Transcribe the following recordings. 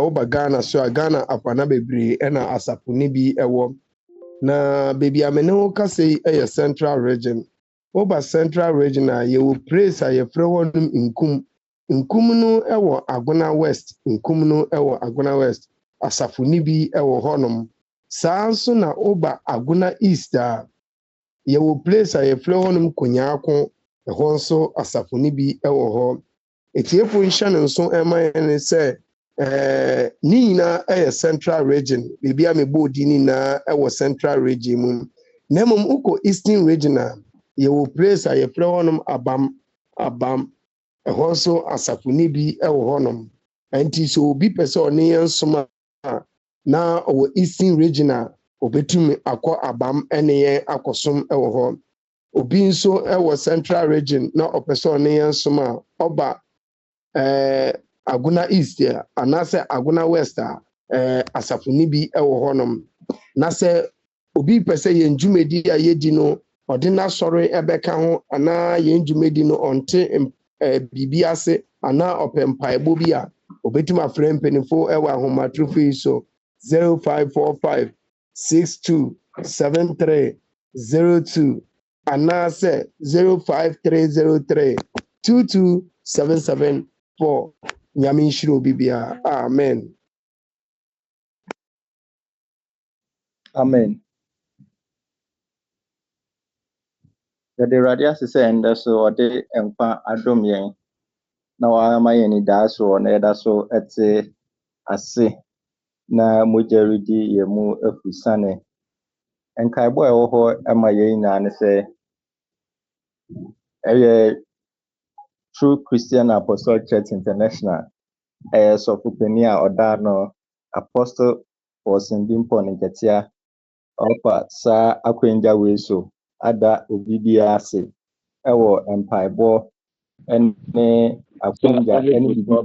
oba Ghana so Ghana apana bebre ena asapuni bi ewo na baby amene ho kase eye central region oba central region a ye wo praise a ye frɛ wonum nkum no ewo Agona West nkum no ewo Agona West asafuni bi ewo honom saa nso na oba Agona East a ye wo place a ye frɛ wonum Konyaako ɛhɔ nso asafuni bi ewo hɔ etiefo nhya no nso ɛma ne sɛ ni nyinaa ɛyɛ central region biribi a mebɔ di ni na ɛwɔ central region mu na mmom ukɔ eastern region a yɛwɔ place a yɛfrɛ hɔnom abam ɛhɔ nso asafuni bi ɛwɔ hɔnom nti so obi pɛ sɛ ɔne yɛn soma na ɔwɔ eastern region a obetumi akɔ abam ɛne yɛn akɔsom ɛwɔ hɔ obi nso ɛwɔ central region na ɔpɛ sɛ ɔne yɛn soma ɔba Agona East anase Agona West asafuni bi ewo honom na se obi pese ye ndwumedi a yedi no ode na sori ebeka ho ana ye ndwumedi no onte bibi ase ana opempaibo bi a obetima frɛ mpanifo ewo ahomatrofi so 0545 627302 anase 05303 22774 Nyame nhyira obi bia amen Amen. The radia se enda so ode empa adom yen na wa ma yen da so na eda so ete ase na mojeridi yemu afusane enkaibo ewo ho ema yen na ne se True Christian Apostolic Church International so kupenia oda no Apostle Osindimpo Nketia opa sa akwenja weso ada obibia ase ewo empaibo ene akwenja ene bibia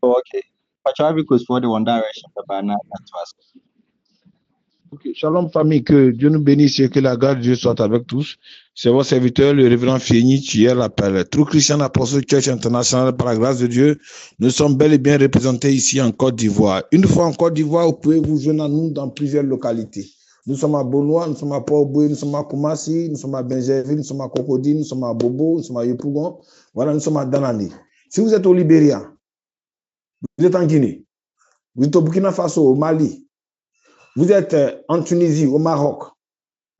okay Pachavi goes for the One Direction the banner that was. Okay. Shalom famille, que Dieu nous bénisse et que la grâce de Dieu soit avec tous. C'est votre serviteur, le révérend Fieni, qui est l'appel. True Christian Apostolic Church International, par la grâce de Dieu, nous sommes bel et bien représentés ici en Côte d'Ivoire. Une fois en Côte d'Ivoire, vous pouvez vous joindre à nous dans plusieurs localités. Nous sommes à Bonois, nous sommes à Port-Boué, nous sommes à Koumassi, nous sommes à Benjerville, nous sommes à Cocody, nous sommes à Bobo, nous sommes à Yopougon. Voilà, nous sommes à Danani. Si vous êtes au Libéria, vous êtes en Guinée, vous êtes au Burkina Faso, au Mali, vous êtes en Tunisie, au Maroc,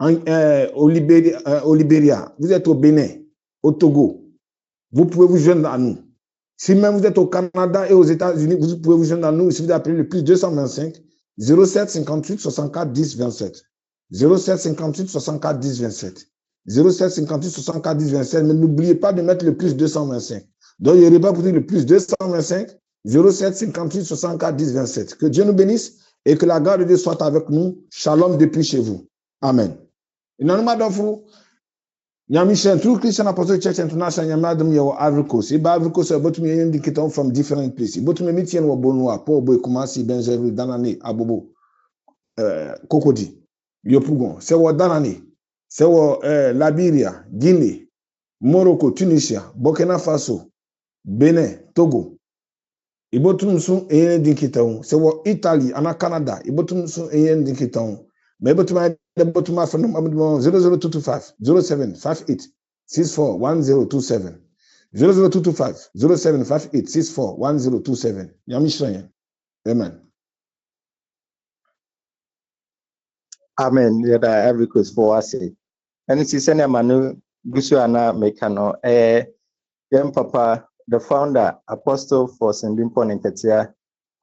au Libéria, vous êtes au Bénin, au Togo, vous pouvez vous joindre à nous. Si même vous êtes au Canada et aux États-Unis, vous pouvez vous joindre à nous. Si vous appelez le plus 225 07 58 64 10 27. 07 58 64 10 27. 07 58 64 10 27. Mais n'oubliez pas de mettre le plus 225. Donc, il n'y aurait pas pour dire le plus 225 07 58 64 10 27. Que Dieu nous bénisse. Et que la grâce de Dieu soit avec nous. Shalom depuis chez vous. Amen. Nyamishan, True Christian Apostolic Church International, Yamadum Yaw Ivory Coast. Ivory Coast, but me indicator from different places. But me meet you Bonoa, Port Boué, Koumassi, Benjerville, Danane, Abobo, Cocody, Yopougon. C'est what Danane. C'est what Liberia, Guinée, Morocco, Tunisia, Burkina Faso, Bénin, Togo. Ibotum sun eyen dinkitaun se wo Italy ana Canada ibotum sun eyen dinkitaun me botuma fenum 00225 0758 64 1027 00225 0758 64 1027 Yamishran. Amen. Amen. Yada every cause for us. And it's sene manu gusu ana mekano yem papa the founder, Apostle for Sindimpo Nketia,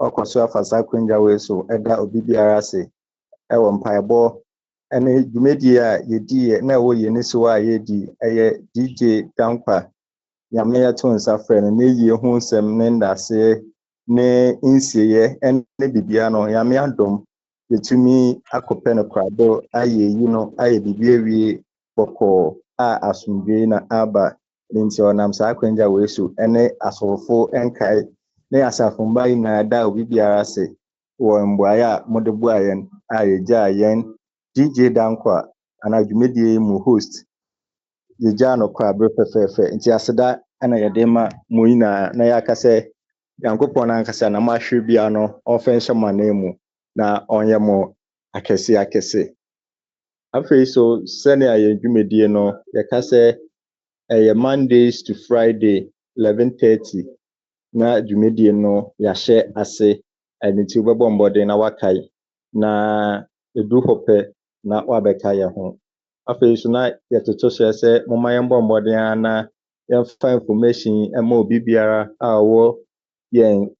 Okosua Fasakwenja Weso, Eda Obibiarase, Ewan Paibo, and Jumedia, Yedi, Newo Yenisua Yedi, DJ Dampa, Yamea Tonsa friend, Ne Ye Hunsem Nenda se, Ne Insie, and Ne Bibiano, Yamiandom, Yetumi Akopeno Krado, Aye, Aye Bibi Boko, Asumgina Aba. Nti onam saa kwanja wesu ene asofo enkai ne asafomba ina da obi biara se wo mboaya modebu ayen ayeja ayen DJ Dankwa anadwumedie mu host yeja no kwa brefefefe nti aseda ana yɛde ma mo nyinaa na yɛaka sɛ Nyankopɔn ankasa na mahwe bia no ɔmfa nhyɛ mo anan mu na ɔnyɛ mo akɛse. Afei so sɛnea yɛn dwumadie no yɛka sɛ ɛyɛ Mondays to Friday 11:30 na dwumadie no yɛahyɛ ase ɛno nti wobɛbɔ mbɔden na wakae na ɛdu hɔ pɛ na wabɛka yɛn ho. Afei so na yɛtoto hyɛ sɛ momma yɛmbɔ mbɔden a na yɛmfa information ɛma obi biara a ɔwɔ yɛn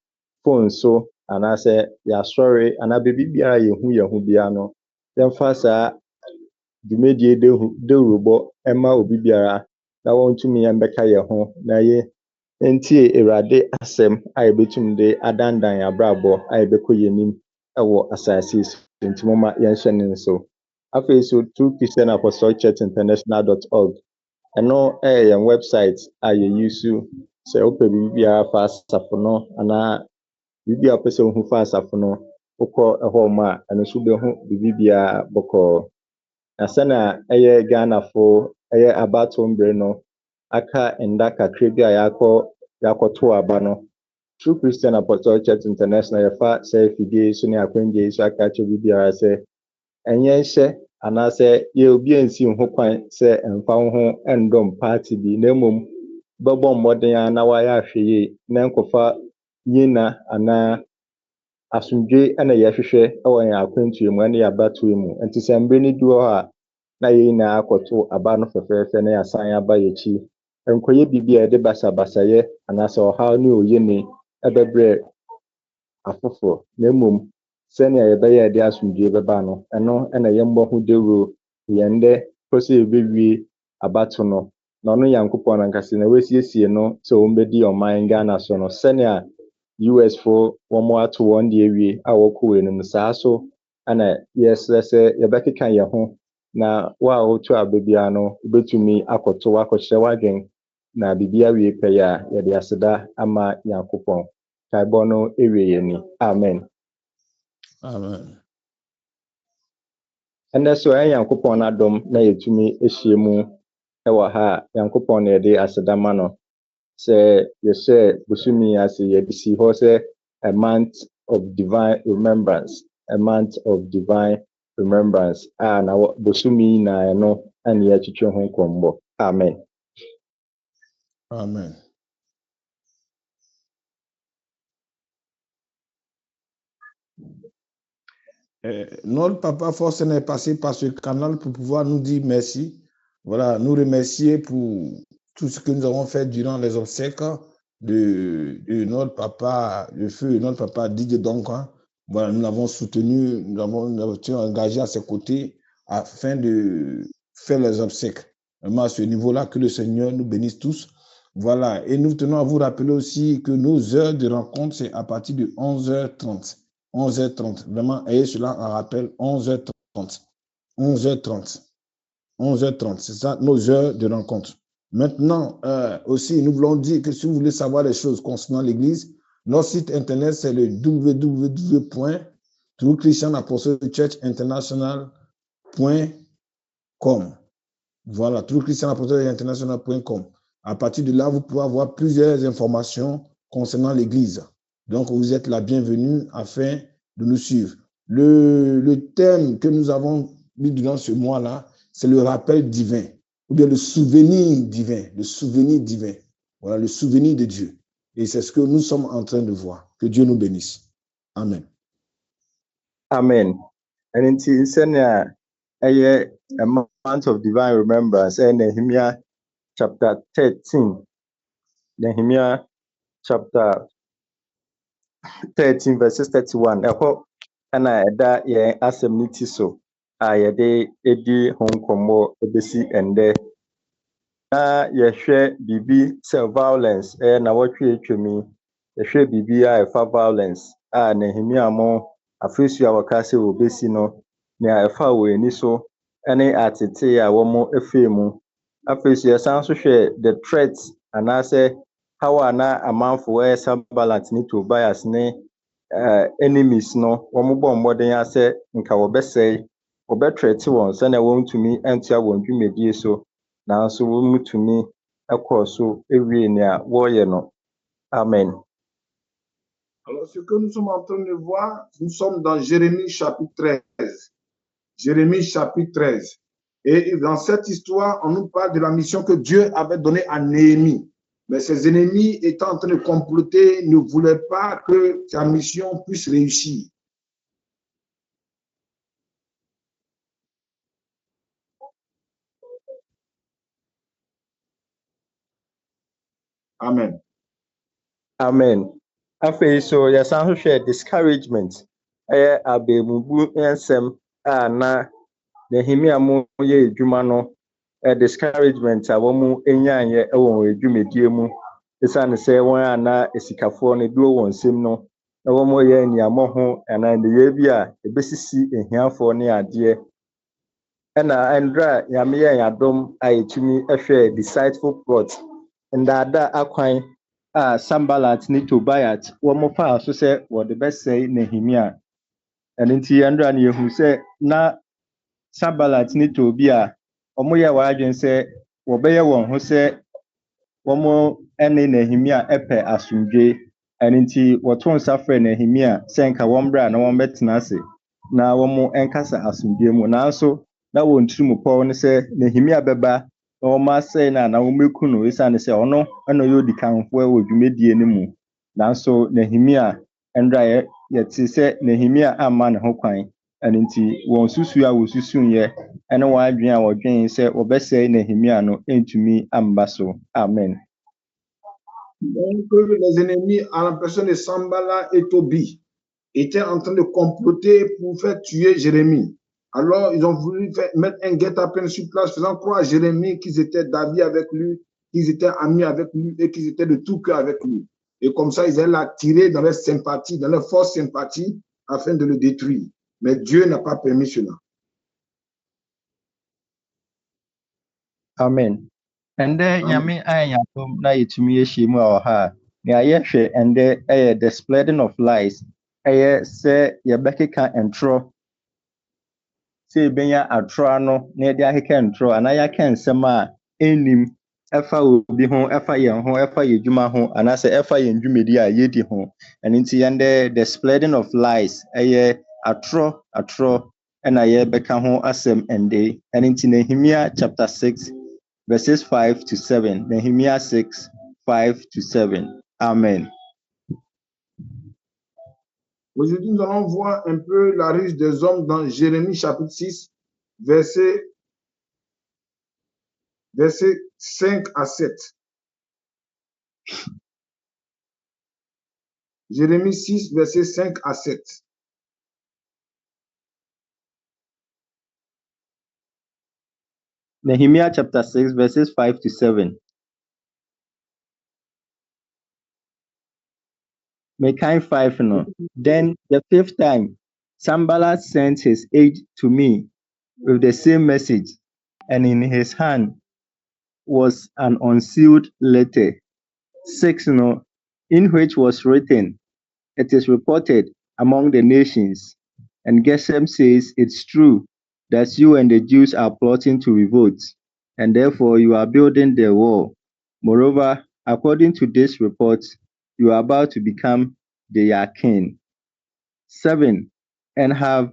phone so anaasɛ yɛasɔre anaa baabi biara yɛhu biara no yɛmfa saa dwumadie dawurubɔ ɛma obi biara na wɔntumi yɛmbɛka yɛn ho na yɛntie Awurade asɛm a yɛbɛtumi de adandan abrabɔ a yɛbɛkɔ yɛnim ɛwɔ asase yi so nti momma yɛnhyɛ ne nso. Afei so True Christian Apostolic Church International.org ɛno ɛyɛ yɛn website a yɛyi so sɛ wopɛ biribi biara fa asafo no anaa biribi a wopɛ sɛ wohu fa asafo no wokɔ ɛhɔ mu a ɛno nso wobɛhu biribi biara bɔkɔɔ. Na sɛnea ɛyɛ Ghanafo ɛyɛ abato mbrɛ no aka nda kakra bi a yɛakɔto aba no True Christian Apostolic Church International yɛfa sɛ fidie so ne akwangye so aka kyerɛ biribi biara sɛ ɛnyɛ nhyɛ anaasɛ yɛ obi ansi ho kwan sɛ ɛmfa wo ho ɛndɔm party bi na mmom bɛbɔ mmɔden a na wayɛ ahwɛ yie na nkɔfa yina anaa asomdwe ɛna yɛhwehwɛ ɛwɔ yɛn akwantuo mu ɛne yɛabatoɔ mu. Nti sɛ mbrɛ ne du hɔ a na yɛn nyinaa akɔto aba no fɛfɛɛfɛ na yɛasan aba yɛkyi. Nkɔyɛ biribi a yɛde basabasayɛ anaasɛ ɔhaw ne oyene ɛbɛbrɛ afoforɔ na mmom sɛnea yɛbɛyɛ yɛde asomdwe bɛba no ɛno ɛna yɛmmɔ ho dawuro yɛn dɛ kɔ sɛ yɛbɛwie abato no na ɔno Nyankopɔn ankasa na wɔasiesie no sɛ wɔmbɛdi ɔman Ghana so no sɛnea US fo wɔn ato wɔn de awie a wɔkɔ wei no saa so ɛna yɛsrɛ sɛ yɛbɛkeka yɛn ho na wo a wotu aba biara no wobɛtumi akɔto akɔhyɛ w'adwen na biribi awie pɛyɛ a yɛde aseda ama Nyankopɔn. Kaebɔ no ewie yɛni. Amen. Amen. Ɛnɛ so ɛyɛ Nyankopɔn n'adom na yɛtumi ahyia mu ɛwɔ ha a Nyankopɔn na yɛde aseda ma no. Sɛ yɛhyɛ bosomi ase yɛde si hɔ sɛ a month of divine remembrance. A month of divine remembrance. Na bosomi na no ɛne yɛtwitwe ho nkɔmmɔ. Amen. Amen. Notre papa Force est passé par ce canal pour pouvoir nous dire merci. Voilà, nous remercier pour tout ce que nous avons fait durant les obsèques de notre papa, le feu, notre papa Didier Donkan. Voilà, nous l'avons soutenu, nous avons été engagés à ses côtés afin de faire les obsèques. Vraiment à ce niveau-là, que le Seigneur nous bénisse tous. Voilà, et nous tenons à vous rappeler aussi que nos heures de rencontre, c'est à partir de 11h30. 11h30. Vraiment, ayez cela en rappel, 11h30. 11h30. 11h30, c'est ça, nos heures de rencontre. Maintenant, aussi, nous voulons dire que si vous voulez savoir les choses concernant l'Église, notre site internet, c'est le www.truechristianapostolic.international.com. Voilà, truechristianapostolic.international.com. À partir de là, vous pouvez avoir plusieurs informations concernant l'Église. Donc, vous êtes la bienvenue afin de nous suivre. Le thème que nous avons mis durant ce mois-là, c'est le rappel divin, ou bien le souvenir divin, le souvenir divin. Voilà, le souvenir de Dieu. Et c'est ce que nous sommes en train de voir. Que Dieu nous bénisse. Amen. Amen. And in Senya, a month of divine remembrance, and Nehemiah chapter 13. Nehemiah chapter 13, verses 31. And I da ye assemnity so. Yɛde edi ho nkɔmmɔ ebesi ɛndɛ na yɛhwɛ biribi sɛ violence na wɔtwe atwam yɛhwɛ biribi a ɛfa violence a Nehemia mo afesu a wɔka sɛ wɔbesi no nea ɛfa wɔ ani so ne atete a wɔn efe mu afesu yɛsan so hwɛ the threat anaasɛ how ana amanfo ɛsa balance ne Tobias ne enemies no wɔn bɔ mmɔden asɛ nka wɔbɛsɛe wɔbɛtrɛte wɔn sɛnea wɔntumi ntua wɔn dwumadie so nanso wɔmutumi ɛkɔɔ so ewie nea wɔreyɛ no. Amen. Alors, ce que nous sommes en train de voir, nous sommes dans Jérémie chapitre 13. Jérémie chapitre 13. Et dans cette histoire, on nous parle de la mission que Dieu avait donnée à Néhémie. Mais ses ennemis étant en train de comploter, ne voulaient pas que sa mission puisse réussir. Amen. Amen. Afei so yɛsan hwehwɛ discouragement ɛyɛ abemubu nsɛm a na Nehemia mo yɛ adwuma no discouragement a wɔn nyaanyɛ wɔ wɔn adwumadie mu esiane sɛ wɔn a na esikafoɔ no duro wɔn nsam no na wɔn yɛ nneɛma ho anaa nneyɛe bi a ebesisi ehiafoɔ ne adeɛ ɛna ndra nyame yɛ yɛadom a yɛtumi hwɛ deceitful plot ndaadaa akwan a Sanballat ne Tobiat wɔn faa so sɛ wɔde bɛsɛe Nehemia. Ɛno nti ndra no yɛhu sɛ na Sanballat ne Tobia wɔn yɛ wɔadwene sɛ wɔbɛyɛ wɔn ho sɛ wɔn ne Nehemia pɛ asomdwe. Ɛno nti wɔto nsa frɛ Nehemia sɛ nka wɔn bra na wɔn bɛtena ase na wɔn nkasa asomdwe mu. Nanso na wɔn tirim pɔw ne sɛ Nehemia bɛba na wɔn asɛe na wɔn bɛku no esiane sɛ ɔno ɛna ɔyɛ odikanfoɔ wɔ dwumadie no mu. Nanso Nehemia ndra yɛte sɛ Nehemia amma ne ho kwan. Ɛno nti wɔn susu a wɔsusuyɛ ɛne wɔn adwene a wɔdwene sɛ wɔbɛsɛe Nehemia no ntumi amba so. Amen. Donc, les ennemis à la personne de Sanballat et Tobi étaient en train de comploter pour faire tuer Jérémie. Alors, ils ont voulu mettre un guet-apens sur place, faisant croire à Jérémie qu'ils étaient d'avis avec lui, qu'ils étaient amis avec lui et qu'ils étaient de tout cœur avec lui. Et comme ça, ils allaient l'attirer dans leur sympathie, dans leur force sympathie, afin de le détruire. Mais Dieu n'a pas permis cela. Amen. Ɛndɛ nyame ayɛ yɛadom na yɛtumi ahyia mu a ɔha a nea yɛhwɛ ɛndɛ ɛyɛ the spreading of lies ɛyɛ sɛ yɛbɛkeka ntorɔ sɛ yɛbɛnya atorɔ ano na yɛde akeka ntorɔ anaa yɛaka nsɛm a ɛnnim ɛfa obi ho ɛfa yɛn ho ɛfa yɛn dwuma ho anaasɛ ɛfa yɛn dwumadi a yɛdi ho. Ɛno nti yɛndɛ the spreading of lies ɛyɛ atorɔ ɛna yɛbɛka ho asɛm ɛndɛ. Ɛno nti Nehemia chapter 6 verses 5 to 7. Nehemia 6, 5 to 7. Amen. Aujourd'hui, nous allons voir un peu la ruse des hommes dans Jérémie chapitre 6, versets 5 à 7. Jérémie 6, versets 5 à 7. Nehemia chapter 6, verses 5 to 7. Mekai 5 no. Then the fifth time, Sanballat sent his aide to me with the same message, and in his hand was an unsealed letter, 6 no, in which was written, "It is reported among the nations, and Geshem says it's true that you and the Jews are plotting to revolt, and therefore you are building the wall. Moreover, according to this report, you are about to become their king." 7. And have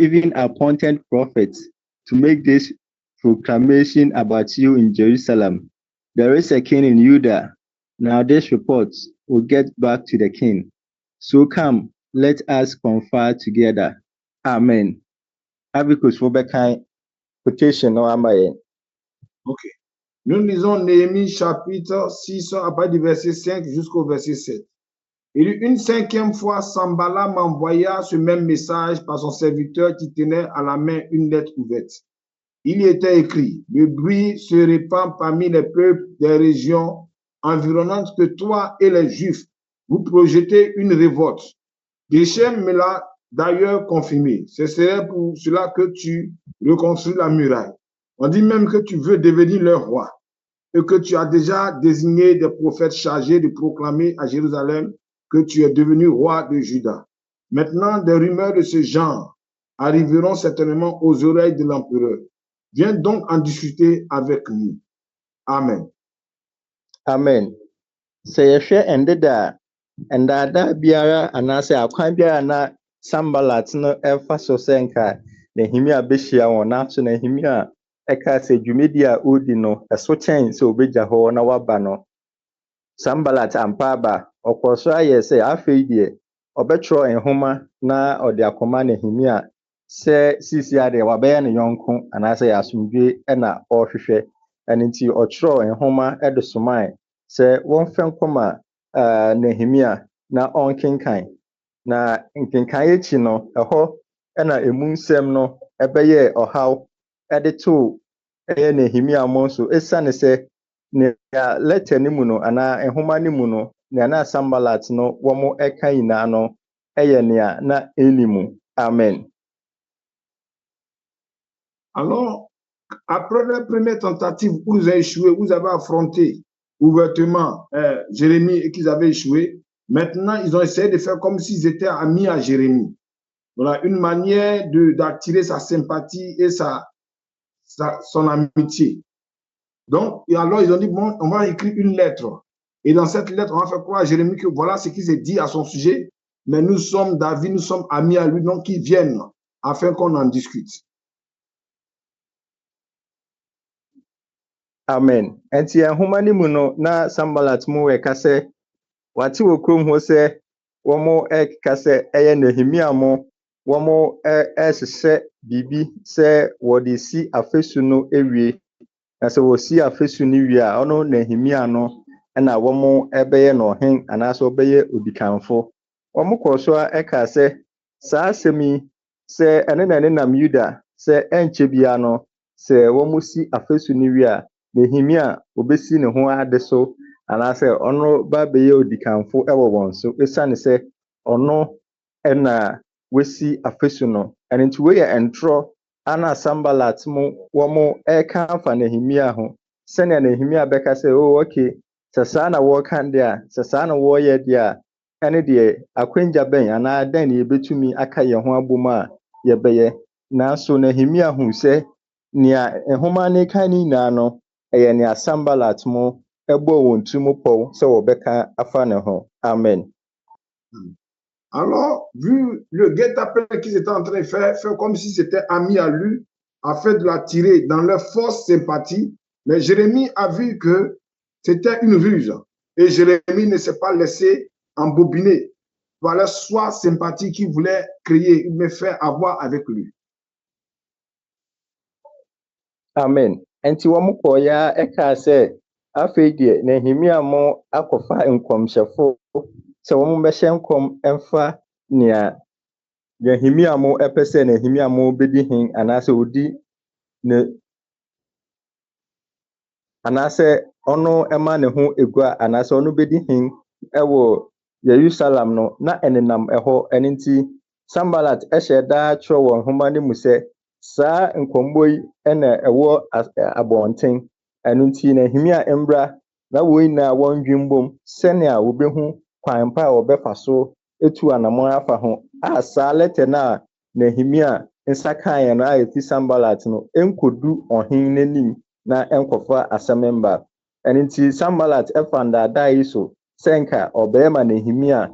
even appointed prophets to make this proclamation about you in Jerusalem. There is a king in Judah. Now this report will get back to the king. So come, let us confer together. Amen. Abicus Robekai quotation no amaye. Ok. Nous lisons Néhémie chapitre 6 à partir du verset 5 jusqu'au verset 7. Il une cinquième fois, Sanballat m'envoya ce même message par son serviteur qui tenait à la main une lettre ouverte. Il y était écrit: le bruit se répand parmi les peuples des régions environnantes que toi et les Juifs, vous projetez une révolte. Geshem me l'a d'ailleurs confirmé. Ce serait pour cela que tu reconstruis la muraille. On dit même que tu veux devenir leur roi et que tu as déjà désigné des prophètes chargés de proclamer à Jérusalem que tu es devenu roi de Juda. Maintenant, des rumeurs de ce genre arriveront certainement aux oreilles de l'empereur. Viens donc en discuter avec nous. Amen. Amen. Sɛ yɛhwɛ ndeda a ndaadaa biara anaasɛ akwan biara na Sanballat no ɛfa so sɛ nka Nehemia bɛhyia wɔn nanso Nehemia ɛka sɛ dwumadi a ɔredi no ɛso kyɛn sɛ ɔbɛgya hɔ na waba no, Sanballat ampa aba. Ɔkɔɔ so ayɛ sɛ afei deɛ ɔbɛtwerɛ nhoma na ɔde akɔma Nehemia sɛ sisi adeɛ wabɛyɛ ne yɔnko anaasɛ yɛ asomdwe ɛna ɔrehwehwɛ. Ɛno nti ɔtwerɛw nhoma ɛde somae sɛ wɔmfa nkɔma Nehemia na ɔnkenkan. Na nkenkan akyi no, ɛhɔ ɛna emu nsɛm no ɛbɛyɛ ɔhaw ɛde too ɛyɛ Nehemia mo so esiane sɛ nea letter no mu no anaa nhoma no mu no nea na Sanballat no wɔn ɛka nyinaa no ɛyɛ nea na ɛnni mu. Amen. Alors, après la première tentative où vous avez échoué, vous avez affronté ouvertement Jérémie et qu'ils avaient échoué. Maintenant, ils ont essayé de faire comme s'ils étaient amis à Jérémie. Voilà, une manière d'attirer sa sympathie et son amitié. Donc, et alors ils ont dit, bon, on va écrire une lettre. Et dans cette lettre, on va faire croire à Jérémie que voilà ce qui s'est dit à son sujet. Mais nous sommes David, nous sommes amis à lui, donc qu'ils viennent afin qu'on en discute. Amen. Enti nhoma ni mu no na Sanballat mu wɛka sɛ wate wɔ kurom hɔ sɛ wɔn ɛkeka sɛ ɛyɛ Nehemia mo wɔn ɛhyehyɛ biribi sɛ wɔde si afesu no ewie. Na sɛ wɔsi afesu no wie a ɔno Nehemia no ɛna wɔn ɛbɛyɛ no ɔhen anaasɛ ɔbɛyɛ odikanfo. Wɔn kɔɔ so ɛka sɛ saa asɛm yi sɛ ɛne na ɛne nam Yuda sɛ ɛnkyɛ bia no sɛ wɔn si afesu no wie a Nehemia obesi ne ho ade so anaasɛ ɔno ba bɛyɛ odikanfo ɛwɔ wɔn so esiane sɛ ɔno ɛna wesi afesu no. Ɛno nti wɔyɛ ntorɔ ana Sanballat mu wɔn ɛka afa Nehemia ho sɛnea Nehemia bɛka sɛ oh okay sɛ saa na wɔreka deɛ a sɛ saa na wɔreyɛ deɛ a ɛne deɛ akwangya bɛn anaa dɛn na yɛbɛtumi aka yɛn ho abom a yɛbɛyɛ. Nanso Nehemia hu sɛ nea nhoma ne ka ne nyinaa no ɛyɛ nea Sanballat mu ɛbɔ wɔn tu mu pɔw sɛ wɔbɛka afa ne ho. Amen. Alors, vu le guet-apens qu'ils étaient en train de faire comme si c'était ami à lui, afin de l'attirer dans leur fausse sympathie, mais Jérémie a vu que c'était une ruse. Et Jérémie ne s'est pas laissé embobiner par la soi sympathie qu'il voulait créer, me faire avoir avec lui. Amen. Enti wɔn kɔɔya ɛka sɛ afei deɛ Nehemia mo akɔfa nkɔmhyɛfo sɛ wɔn bɛhyɛ nkɔm ɛmfa nea Nehemia mo ɛpɛ sɛ Nehemia mo bɛdi hin anaasɛ odi ne anaasɛ ɔno ɛma ne ho egua anaasɛ ɔno bɛdi hin ɛwɔ Yerusalem no na ɛnenam ɛhɔ. Ɛno nti Sanballat ɛhyɛ daa kyerɛ wɔn nhoma no mu sɛ saa nkɔmmɔ yi ɛna ɛwɔ abɔnten. Ɛno nti Nehemia mbra na wɔn nyinaa wɔn dwen bom sɛnea wɔbɛhu kwan pa a wɔbɛfa so etu anamɔ afa ho a saa lɛtɛ na Nehemia nsa kaeɛ no a ɛfi Sanballat no ɛnkodu ɔhen n'anim na ɛnkɔfa asɛm mba. Ɛno nti Sanballat ɛfa ndaadaa yi so sɛ nka ɔbɛyɛma Nehemia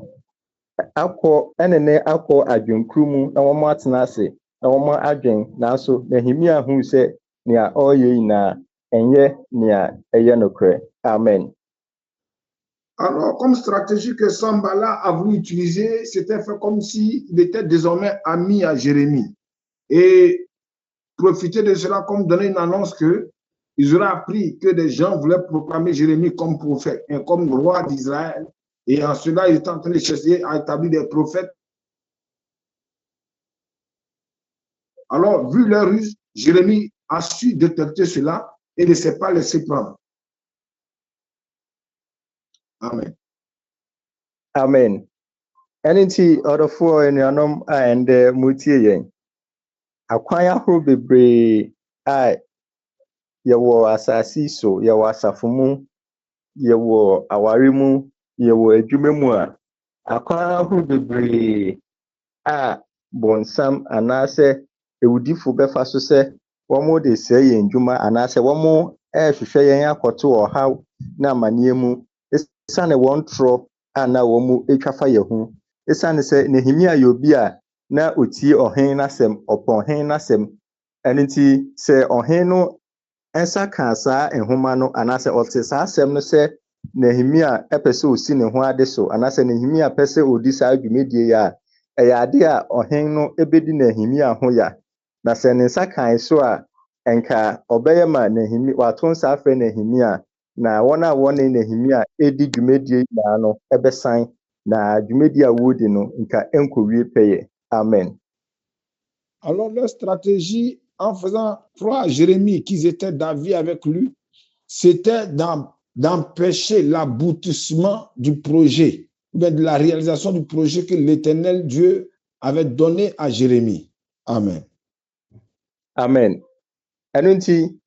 akɔ ɛne ne akɔ adwenkuru mu na wɔn atena ase na wɔn adwen. Nanso Nehemia hu sɛ nea ɔreyɛ nyinaa ɛnyɛ nea ɛyɛ nokorɛ. Amen. Alors, comme stratégie que Sanballat a voulu utiliser, c'était fait comme s'il était désormais ami à Jérémie. Et profiter de cela comme donner une annonce qu'ils auraient appris que des gens voulaient proclamer Jérémie comme prophète, et comme roi d'Israël. Et en cela, ils étaient en train de chercher à établir des prophètes. Alors, vu leur ruse, Jérémie a su détecter cela et ne s'est pas laissé prendre. Amen. Amen. Ɛno nti ɔdɔfoɔ anuanom a ɛndɛ mutie yɛn. Akwan ahorow bebree a yɛwɔ asase so, yɛwɔ asafo mu, yɛwɔ aware mu, yɛwɔ adwuma mu a akwan ahorow bebree a bonsam anaasɛ ewudifo bɛfa so sɛ wɔn de sɛ yɛn dwuma anaasɛ wɔn ɛhwehwɛ yɛn akɔto ɔhaw na amanneɛ mu ɛsiane wɔn torɔ a na wɔn mu atwa fa yɛn ho ɛsiane sɛ Nehemia yɛ obi a na otie ɔhen n'asɛm ɔpɔ ɔhen n'asɛm ɛno nti sɛ ɔhen no nsa kaa saa nhoma no anaasɛ ɔte saa asɛm no sɛ Nehemia ɛpɛ sɛ osi ne ho ade so anaasɛ Nehemia pɛ sɛ odi saa dwumadie yi a ɛyɛ ade a ɔhen no ɛbɛdi Nehemia ho ya na sɛ ne nsa kaa so a ɛnka ɔbɛyɛ ma Nehemia wato nsa afrɛ Nehemia na wɔn a wɔne Nehemia ɛdi dwumadie nyinaa no ɛbɛsan na dwumadie a wɔdi no nka ɛnkɔwie pɛyɛ. Amen. Alors, leur stratégie en faisant croire à Jérémie qu'ils étaient d'avis avec lui, c'était d'empêcher l'aboutissement du projet, ou bien de la réalisation du projet que l'Éternel Dieu avait donné à Jérémie. Amen. Amen. Ɛno nti,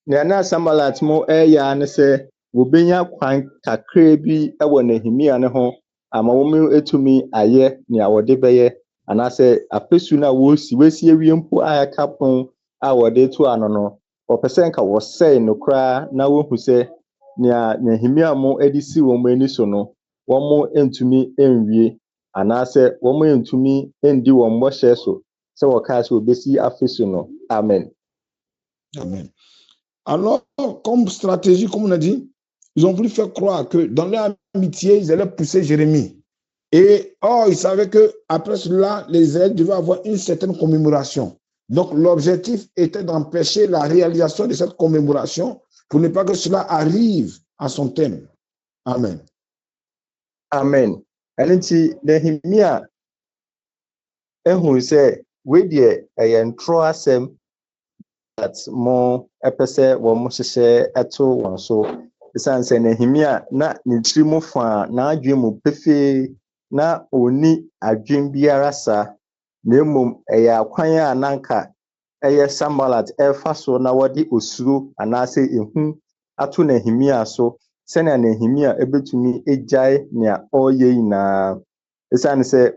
nea na Sanballat mo ɛyɛ ne sɛ wɔbɛnya kwan kakra bi ɛwɔ Nehemia ne ho ama wɔn etumi ayɛ nea wɔde bɛyɛ anaasɛ apɛsu na wɔsi awie mpo a ɛka pon a wɔde to ano no wɔpɛ sɛ nka wɔsɛe no koraa na wɔhu sɛ nea Nehemia mo adi si wɔn ani so no wɔn mo ntumi nwie anaasɛ wɔn mo ntumi ndi wɔn bɔhyɛ so sɛ wɔkaa sɛ wɔbɛsi afɛsu no. Amen. Amen. Alors, comme stratégie, comme on a dit, ils ont voulu faire croire que dans leur amitié, ils allaient pousser Jérémie. Et or, ils savaient qu'après cela, les Israélites devaient avoir une certaine commémoration. Donc, l'objectif était d'empêcher la réalisation de cette commémoration pour ne pas que cela arrive à son terme. Amen. Amen. Ɛno nti Nehemia ɛhu sɛ wei deɛ ɛyɛ ntorɔ asɛm that mo ɛpɛ sɛ wɔn hyehyɛ ɛto wɔn so ɛsiane sɛ Nehemia na ne tiri mu fa n'adwene mu pefee na ɔnni adwene biara saa na mmom ɛyɛ akwan a nanka ɛyɛ Sanballat ɛfa so na wɔde osuro anaasɛ ehu ato Nehemia so sɛnea Nehemia ɛbɛtumi egyae nea ɔyɛ nyinaa ɛsiane sɛ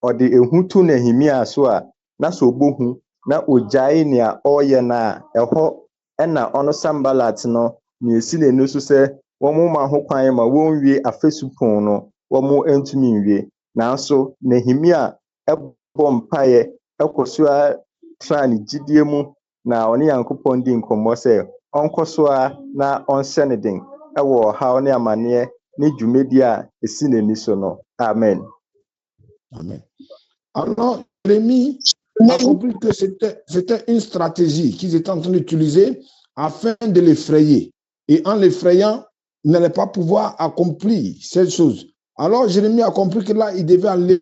ɔde ehu to Nehemia so a na sɛ ɔbɔhu na ogyae nea ɔyɛ na ɛhɔ ɛna ɔno Sanballat no na esi n'ani so sɛ wɔn ma ho kwan ma wɔn wie afɛsu pon no wɔn ntumi nwie nanso Nehemia ɛbɔ mpaeɛ ɛkɔ so a tra ne gyidie mu na ɔne Nyankopɔn di nkɔmmɔ sɛ ɔnkɔ so a na ɔnhyɛ ne den ɛwɔ ɔhaw ne amanneɛ ne dwumadi a esi n'ani so no. Amen. Amen. Alors, Jérémie a compris que c'était une stratégie qu'ils étaient en train d'utiliser afin de l'effrayer. Et en l'effrayant, il n'allait pas pouvoir accomplir cette chose. Alors, Jérémie a compris que là, il devait aller.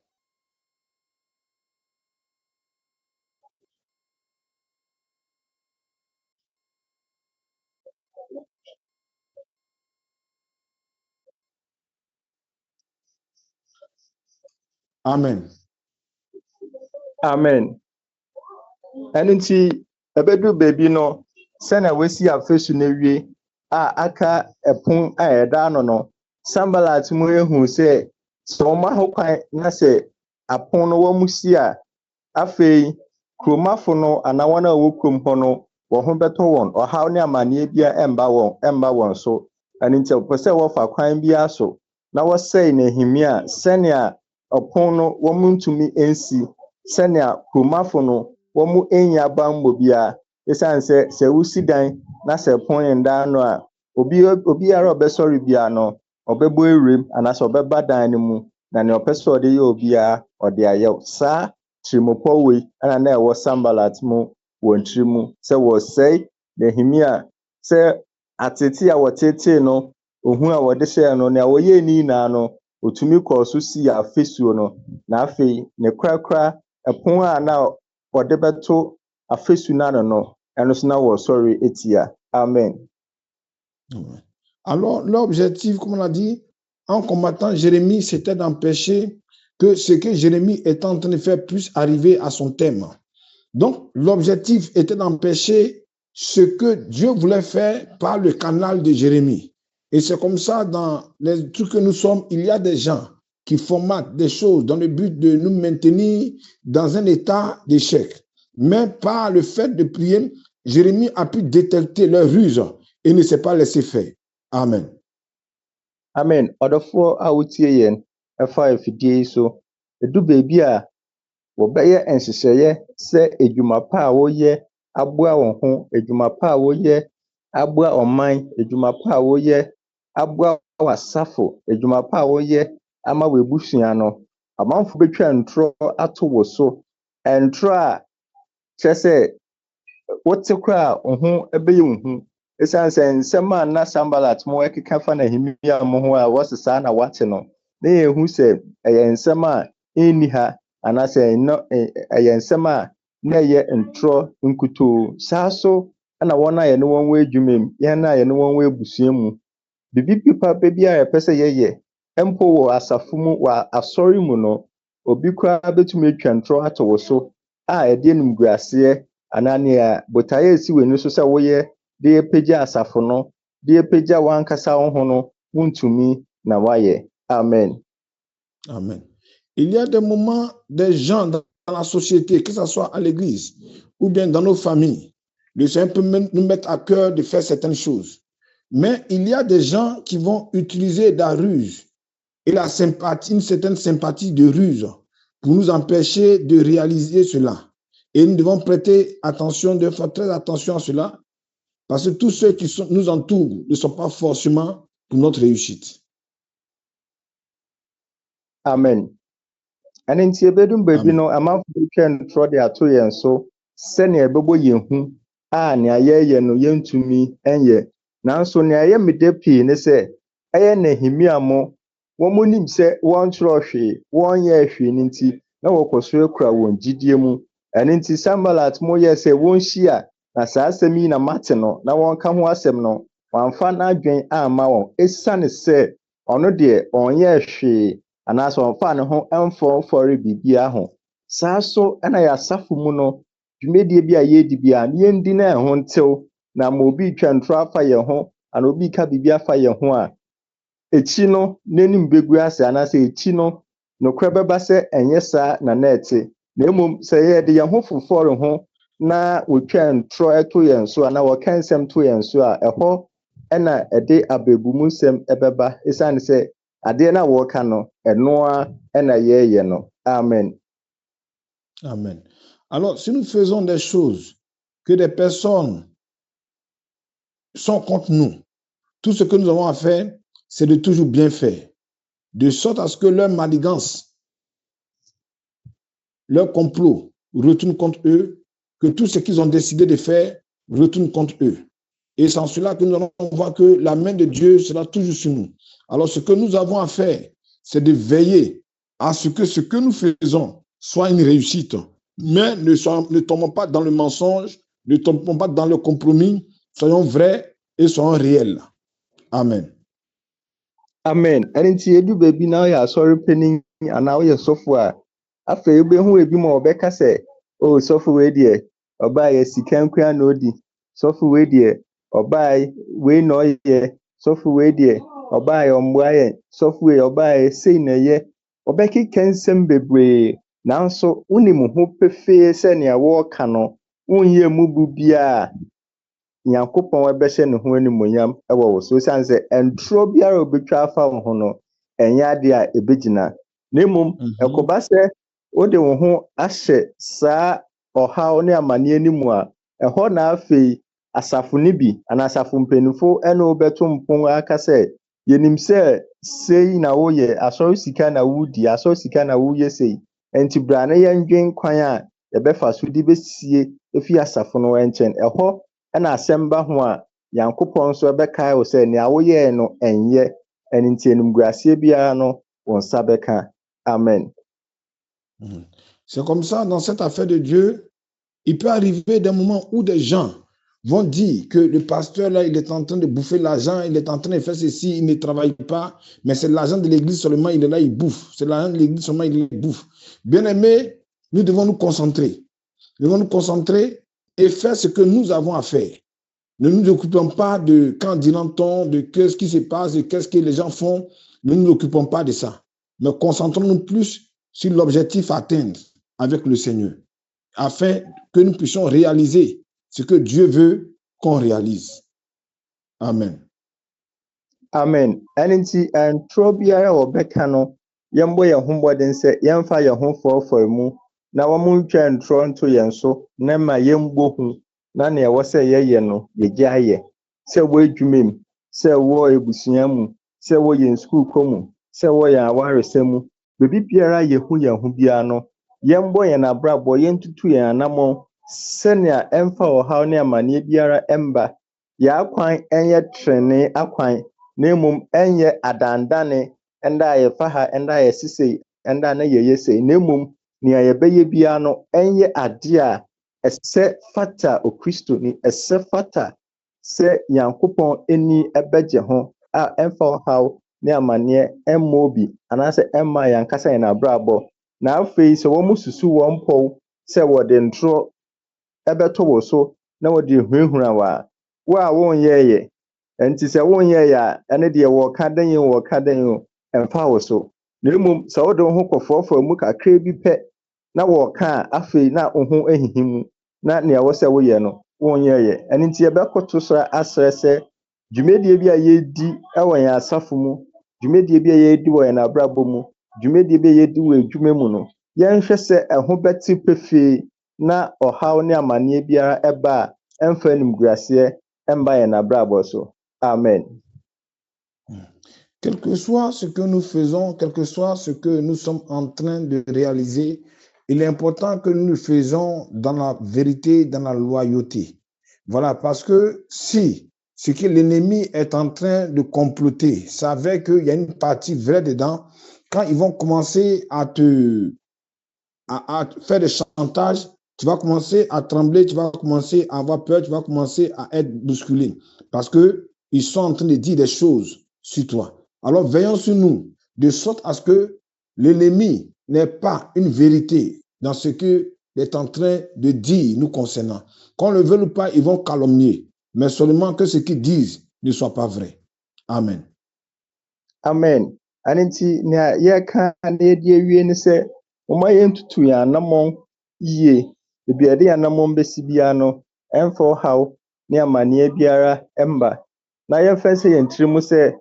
Amen. Amen. Ɛno nti ɛbɛdu baabi no sɛnea wɔasi afɛsu no awie a aka ɛpon a ɛda ano no Sanballat mu ehu sɛ wɔn aho kwan na sɛ apon no wɔn mu si a afei kuromafo no anaa wɔn a wɔwɔ kurom hɔ no wɔn ho bɛtɔ wɔn ɔhaw ne amanneɛ bi a ɛmba wɔn so ɛno nti wɔpɛ sɛ wɔfa kwan biara so na wɔsɛe Nehemia sɛnea ɔpon no wɔn ntumi nsi sɛnea kuromafo no wɔn nya bammɔ biara ɛsiane sɛ wosi dan na sɛ pon nda no a obiara ɔbɛsɔre biara no ɔbɛbɔ ewiem anaasɛ ɔbɛba dan no mu na nea ɔpɛ sɛ ɔde yɛ obiara ɔde ayɛ saa tirimopɔ wei ɛna na ɛwɔ Sanballat mu wɔn tiri mu sɛ wɔsɛe Nehemia sɛ atete a wɔtetee no ohun a wɔde hyɛɛ no nea wɔyɛ ni nyinaa no otumi kɔɔ so si afɛsuo no na afei ne korakora ɛpon a na ɔde bɛto afɛsu n'ano no ɛno so na wɔsɔre etia. Amen. Alors, l'objectif, comme on a dit, en combattant Jérémie, c'était d'empêcher que ce que Jérémie était en train de faire puisse arriver à son terme. Donc, l'objectif était d'empêcher ce que Dieu voulait faire par le canal de Jérémie. Et c'est comme ça, dans les trucs que nous sommes, il y a des gens qui formatent des choses dans le but de nous maintenir dans un état d'échec. Mais par le fait de prier, Jérémie a pu détecter leur ruse et ne s'est pas laissé faire. Amen. Amen. Ɔdɔfoɔ a wotie yɛn ɛfa afidie yi so, edu baabi a wɔbɛyɛ nhyehyɛeɛ sɛ adwuma pa a wɔyɛ aboa wɔn ho, adwuma pa a wɔyɛ aboa ɔman, adwuma pa a wɔyɛ aboa w'asafo, adwuma pa a wɔyɛ ama w'abusua no, amanfo betwa ntorɔ ato wo so. Ntorɔ a kyerɛ sɛ wote koraa wo ho bɛyɛ wo hu. Esiane sɛ nsɛm a na Sanballat mo ɛkeka fa Nehemia mo ho a wɔse saa na wate no, na yɛhu sɛ ɛyɛ nsɛm a ɛnni ha anaasɛ ɛyɛ nsɛm a na ɛyɛ ntorɔ nkutoo. Saa so na wɔn a yɛne wɔn wɔ adwuma mu, yɛn a yɛne wɔn wɔ abusua mu, biribi papa bi a yɛpɛ sɛ yɛyɛ mpo wɔ asafo mu wɔ asɔre mu no, obi koraa bɛtumi atwa ntorɔ ato wo so a ɛde animguaseɛ anaa nea botaeɛ esi w'ani so sɛ woyɛ de apagya asafo no, de apagya w'ankasa wo ho no, wontumi na woayɛ. Amen. Amen. Il y a des moments, des gens dans la société, que ce soit à l'église ou bien dans nos familles, le Seigneur peut nous mettre à cœur de faire certaines choses. Mais il y a des gens qui vont utiliser de la ruse et la sympathie, une certaine sympathie de ruse pour nous empêcher de réaliser cela. Et nous devons prêter attention, de faire très attention à cela, parce que tous ceux qui nous entourent ne sont pas forcément pour notre réussite. Amen. Ɛno nti ebedum baabi no amanfo betwa ntorɔ de ato yɛn so sɛnea ɛbɛbɔ yɛn hu a nea yɛyɛ no yɛntumi ɛnyɛ. Nanso nea ɛyɛ me de pii ne sɛ ɛyɛ Nehemia mo wɔn nim sɛ wɔntwerɛ hwee, wɔnyɛ hwee ne nti na wɔkɔ so akura wɔn gyidie mu. Ɛno nti Sanballat mo yɛ sɛ wɔnhyia na saa asɛm yi na mate no na wɔnka ho asɛm no wɔamfa n'adwen amma wɔn esiane sɛ ɔno deɛ ɔnyɛ hwee anaasɛ ɔmfa ne ho ɛmfɔmfɔre biribiara ho. Saa so ɛna yɛ asafo mu no, dwumadie bi a yɛdi bia ne yɛndi na ɛho ntew na ma obi twa ntorɔ afa yɛn ho ana obi ka biribi afa yɛn ho a ekyi no n'anim begu ase anaasɛ ekyi no nokorɛ bɛba sɛ ɛnyɛ saa na ɛte. Na mmom sɛ yɛde yɛn ho fofɔre ho na wɔtwa ntorɔ ɛto yɛn so ana wɔka nsɛm to yɛn so a ɛhɔ ɛna ɛde ababumu nsɛm ɛbɛba esiane sɛ adeɛ na wɔka no ɛnoa ɛna yɛyɛ no. Amen. Amen. Alors, si nous faisons des choses que des personnes sont contre nous, tout ce que nous avons à faire, c'est de toujours bien faire, de sorte à ce que leur manigance, leur complot retourne contre eux, que tout ce qu'ils ont décidé de faire retourne contre eux. Et c'est en cela que nous allons voir que la main de Dieu sera toujours sur nous. Alors, ce que nous avons à faire, c'est de veiller à ce que nous faisons soit une réussite. Mais ne tombons pas dans le mensonge, ne tombons pas dans le compromis, soyons vrais et soyons réels. Amen. Amen. Ɛno nti edu baabi na ɔyɛ asɔre panin anaa ɔyɛ sɔfo a afei ebehu ebi ma ɔbɛka sɛ o sɔfo wei deɛ ɔbaa yɛ sika nkua na odi, sɔfo wei deɛ ɔbaa wei na ɔyɛ, sɔfo wei deɛ ɔbaa yɛ ɔmboa yɛ, sɔfo wei ɔbaa yɛ sei na ɛyɛ. Ɔbɛkeka nsɛm bebree nanso wonim ho pefee sɛ nea wɔɔka no wonyɛ mu bu biara Nyankopɔn ɛbɛhyɛ ne ho animuonyam ɛwɔ wo so esiane sɛ ntorɔ biara obetwa afa wo ho no ɛnyɛ ade a ebegyina. Na mmom ɛkɔba sɛ wode wo ho ahyɛ saa ɔhaw ne amanneɛ no mu a ɛhɔ na afei asafo no bi anaa asafo mpanyinfo ɛna wobɛto mpon aka sɛ yɛnim sɛ sei na woyɛ, asɔre sika na wodi, asɔre sika na woyɛ sei. Enti bra na yɛndwen kwan a yɛbɛfa so de besie efi asafo no nkyɛn. Ɛhɔ ɛna asɛm ba ho a Nyankopɔn nso ɛbɛkae wo sɛ nea woyɛɛ no ɛnyɛ. Ɛno nti animguaseɛ biara no wo nsa bɛka. Amen. C'est comme ça, dans cette affaire de Dieu, il peut arriver des moments où des gens vont dire que le pasteur, là, il est en train de bouffer l'argent, il est en train de faire ceci, il ne travaille pas, mais c'est l'argent de l'église seulement, il est là, il bouffe. C'est l'argent de l'église seulement, il bouffe. Bien aimé, nous devons nous concentrer. Nous devons nous concentrer et faire ce que nous avons à faire. Ne nous occupons pas de quand dira-t-on, de qu'est-ce qui se passe, de qu'est-ce que les gens font. Ne nous occupons pas de ça. Mais concentrons-nous plus sur l'objectif à atteindre avec le Seigneur, afin que nous puissions réaliser ce que Dieu veut qu'on réalise. Amen. Amen. And nti ntoro biara a wɔbɛka no, yɛmbɔ yɛn ho mmɔden sɛ yɛmfa yɛn ho fɔɔfɔɔ mu na wɔn ntwa ntoro nto yɛn so na ma yɛmbɔ hu na nea ɛwɔ sɛ yɛyɛ no yɛgye ayɛ. Sɛ wɔ adwuma mu, sɛ wɔ abusua mu, sɛ wɔ yɛn sukuu kɔ mu, sɛ wɔ yɛn awaresɛ mu, baabi biara yɛhu yɛn ho biara no, yɛmbɔ yɛn abrabɔ, yɛntutu yɛn anammɔn sɛnea ɛmfa ɔhaw ne amanneɛ biara ɛmba. Yɛakwan ɛnyɛ trenee akwan, na mmom ɛnyɛ adandane ɛnda a yɛfa ha, ɛnda a yɛsi sei, ɛnda a na yɛyɛ sei, na mmom nea yɛbɛyɛ biara no ɛnyɛ adeɛ a ɛsɛ fata okristoni, ɛsɛ fata sɛ Nyankopɔn ani ɛbɛgye ho a ɛmfa ɔhaw ne amanneɛ ɛmma obi anaasɛ ɛmma yɛn ankasa yɛn abrabɔ. Na afei sɛ wɔn susu wɔn pɔw sɛ wɔde ntoro ɛbɛtɔ wɔ so na wɔde ehunahuna wo a wonyɛɛyɛ. Nti sɛ wonyɛɛyɛ a ɛne deɛ wɔka dan o ɛmfa wo so. Na mmom sɛ wode wo ho kɔfɔɔfɔɔ mu kakra bi pɛ na wɔka a afei na wo ho ahihim mu na nea ɛwɔ sɛ woyɛ no wonyɛɛyɛ. Ɛno nti yɛbɛkoto so asrɛ sɛ dwumadie bi a yɛdi ɛwɔ yɛn asafo mu, dwumadie bi a yɛdi wɔ yɛn abrabɔ mu, dwumadie bi a yɛdi wɔ adwuma mu no, yɛnhwɛ sɛ ɛho bɛte pefee na ɔhaw ne amanneɛ biara ɛba a ɛmfa animguaseɛ ɛmba yɛn abrabɔ so. Amen. Quel que soit ce que nous faisons, quel que soit ce que nous sommes en train de réaliser, il est important que nous le faisons dans la vérité, dans la loyauté. Voilà, parce que si ce que l'ennemi est en train de comploter, ça veut qu'il y a une partie vraie dedans, quand ils vont commencer à faire des chantages, tu vas commencer à trembler, tu vas commencer à avoir peur, tu vas commencer à être bousculé. Parce qu'ils sont en train de dire des choses sur toi. Alors veillons sur nous, de sorte à ce que l'ennemi n'ait pas une vérité dans ce qu'il est en train de dire nous concernant. Qu'on le veuille ou pas, ils vont calomnier, mais seulement que ce qu'ils disent ne soit pas vrai. Amen. Amen. Anti na yɛka na yɛde awie ne sɛ wɔma yɛntutu yɛn anammɔn yie. Ebi yɛde yɛn anammɔn bɛsi biara no ɛmfa ɔhaw ne amanneɛ biara ɛmba. Na yɛmfa sɛ yɛn tirim sɛ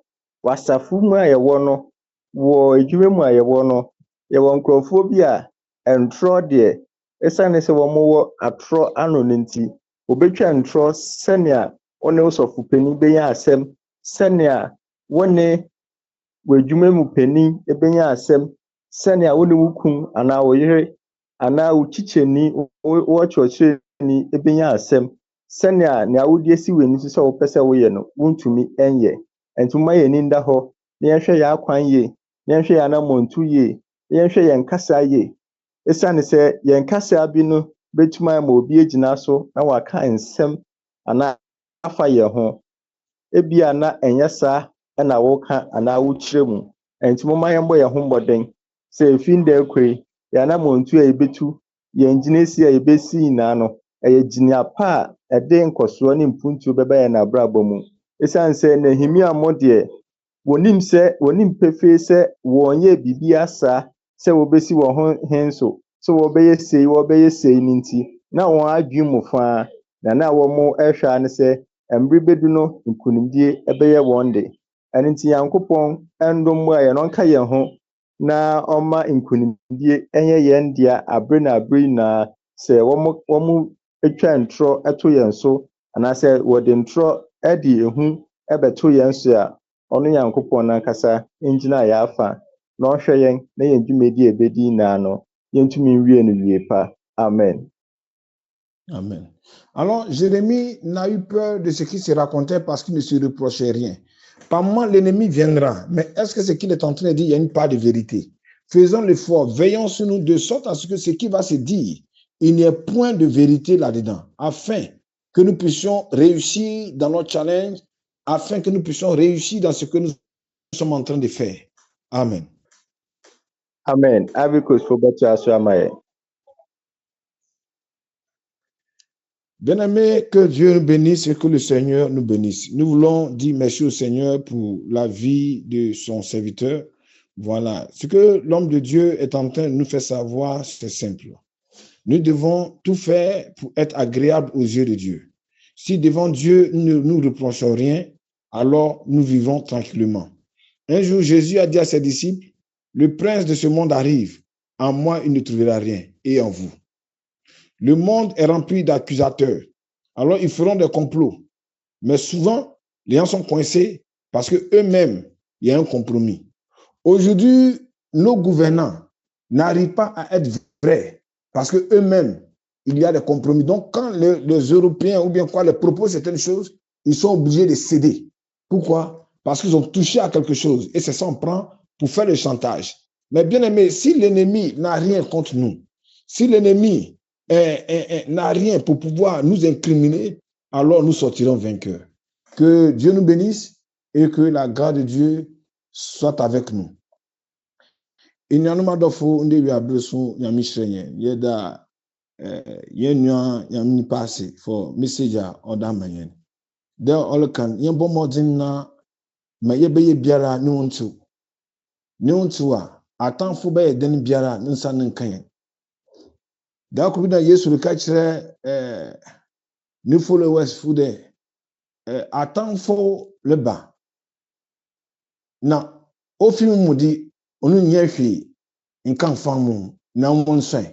wasafo mu a yɛwɔ no, wɔ adwuma mu a yɛwɔ no, yɛwɔ nkurɔfoɔ bi a ntoro deɛ ɛsiane sɛ wɔn wɔ atoro ano no nti wɔbɛtwa ntoro sɛnea wɔne osɔfo panin bɛnya asɛm, sɛnea wɔne w'adwuma mu panin bɛnya asɛm, sɛnea wɔne wo kun anaa wo yere anaa wo kyikyɛni wɔ kyerɛkyerɛni bɛnya asɛm, sɛnea nea wode asi w'ani so sɛ wopɛ sɛ woyɛ no wontumi ɛnyɛ. Nti ma yɛn ani nda hɔ na yɛnhwɛ yɛn akwan yie, na yɛnhwɛ yɛn anammɔntu yie, na yɛnhwɛ yɛn kasa yie. Esiane sɛ yɛn kasa bi no bɛtumi ama obi agyina so na waka nsɛm anaa afa yɛn ho. Ebia na ɛnyɛ saa ɛna woka anaa wokyerɛ mu. Nti mo ma yɛmbɔ yɛn ho mmɔden sɛ efi nda akɔi yɛn anammɔntu a yɛbɛtu, yɛn gyinasi a yɛbɛsi nyinaa no ɛyɛ gyina pa a ɛde nkɔsoɔ ne mpuntuo bɛba yɛn abrabɔ mu. Esiane sɛ Nehemia mo deɛ wɔnim pefee sɛ wɔnyɛ biribi asa sɛ wɔbɛsi wɔn ho hen so, sɛ wɔbɛyɛ sei no nti na wɔn adwene mu faa na wɔn ɛhwɛ ne sɛ mmere bɛdu no nkonimdie ɛbɛyɛ wɔn de. Ɛno nti Nyankopɔn ɛndom mu a yɛn ɔnka yɛn ho na ɔma nkonimdie ɛnyɛ yɛn dea abere na abere nyinaa. Sɛ wɔn atwa ntoro ɛto yɛn so anaasɛ wɔde ntoro ɛde ehu ɛbɛto yɛn so a ɔno Nyankopɔn nankasa ngyina yɛn afa na ɔhwɛ yɛn na yɛn dwumadi a ɛbɛdi nyinaa no yɛntumi nwie no wie pa. Amen. Amen. Alors, Jérémie n'a eu peur de ce qui se racontait parce qu'il ne se reprochait rien. Par moment, l'ennemi viendra, mais est-ce que ce qu'il est en train de dire, il y a une part de vérité? Faisons l'effort, veillons sur nous de sorte à ce que ce qui va se dire, il n'y ait point de vérité là-dedans, afin que nous puissions réussir dans notre challenge, afin que nous puissions réussir dans ce que nous sommes en train de faire. Amen. Amen. Bien-aimés, que Dieu nous bénisse et que le Seigneur nous bénisse. Nous voulons dire merci au Seigneur pour la vie de son serviteur. Voilà. Ce que l'homme de Dieu est en train de nous faire savoir, c'est simple. Nous devons tout faire pour être agréables aux yeux de Dieu. Si devant Dieu, nous ne nous reprochons rien, alors nous vivrons tranquillement. Un jour, Jésus a dit à ses disciples, le prince de ce monde arrive. En moi, il ne trouvera rien, et en vous. Le monde est rempli d'accusateurs. Alors, ils feront des complots. Mais souvent, les gens sont coincés parce qu'eux-mêmes, il y a un compromis. Aujourd'hui, nos gouvernants n'arrivent pas à être vrais parce qu'eux-mêmes, il y a des compromis. Donc, quand les Européens ou bien quoi les proposent certaines choses, ils sont obligés de céder. Pourquoi? Parce qu'ils ont touché à quelque chose. Et c'est ça qu'on prend pour faire le chantage. Mais bien aimé, si l'ennemi n'a rien contre nous, si l'ennemi n'a rien pour pouvoir nous incriminer, alors nous sortirons vainqueurs. Que Dieu nous bénisse et que la grâce de Dieu soit avec nous. Il y a un dofo nde wi abreso nyami hrenye yeda yenua nyami passe for message order mayen. There all can yen bomodin na ma yebeye biara ne wontu. Ne wontu a atanfo be den biara nsa ne nkan. Da ko bi na Yesu ka kire ne followers fu de atanfo leba na ofi mudi onu nye hwe nkan famu na wonsan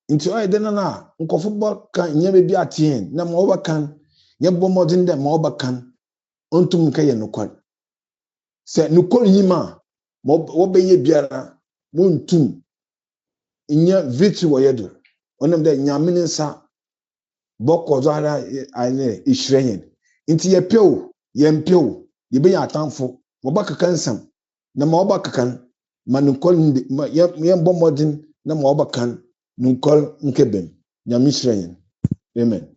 nti o ede na nkofo bo kan nye be bi atien na ma oba kan nye bo modin de ma oba kan ontum ka ye nokwan se nokon yima mo be ye biara mo ntum nye victory wo yedo onam de nyame nsa boko zo ara ane ihrenyen nti ye pew ye mpew ye be ya atanfo mo ba kansam na ma oba kan manukol yem bomodin na ma oba kan nukol nkebem nyame hrenyen amen.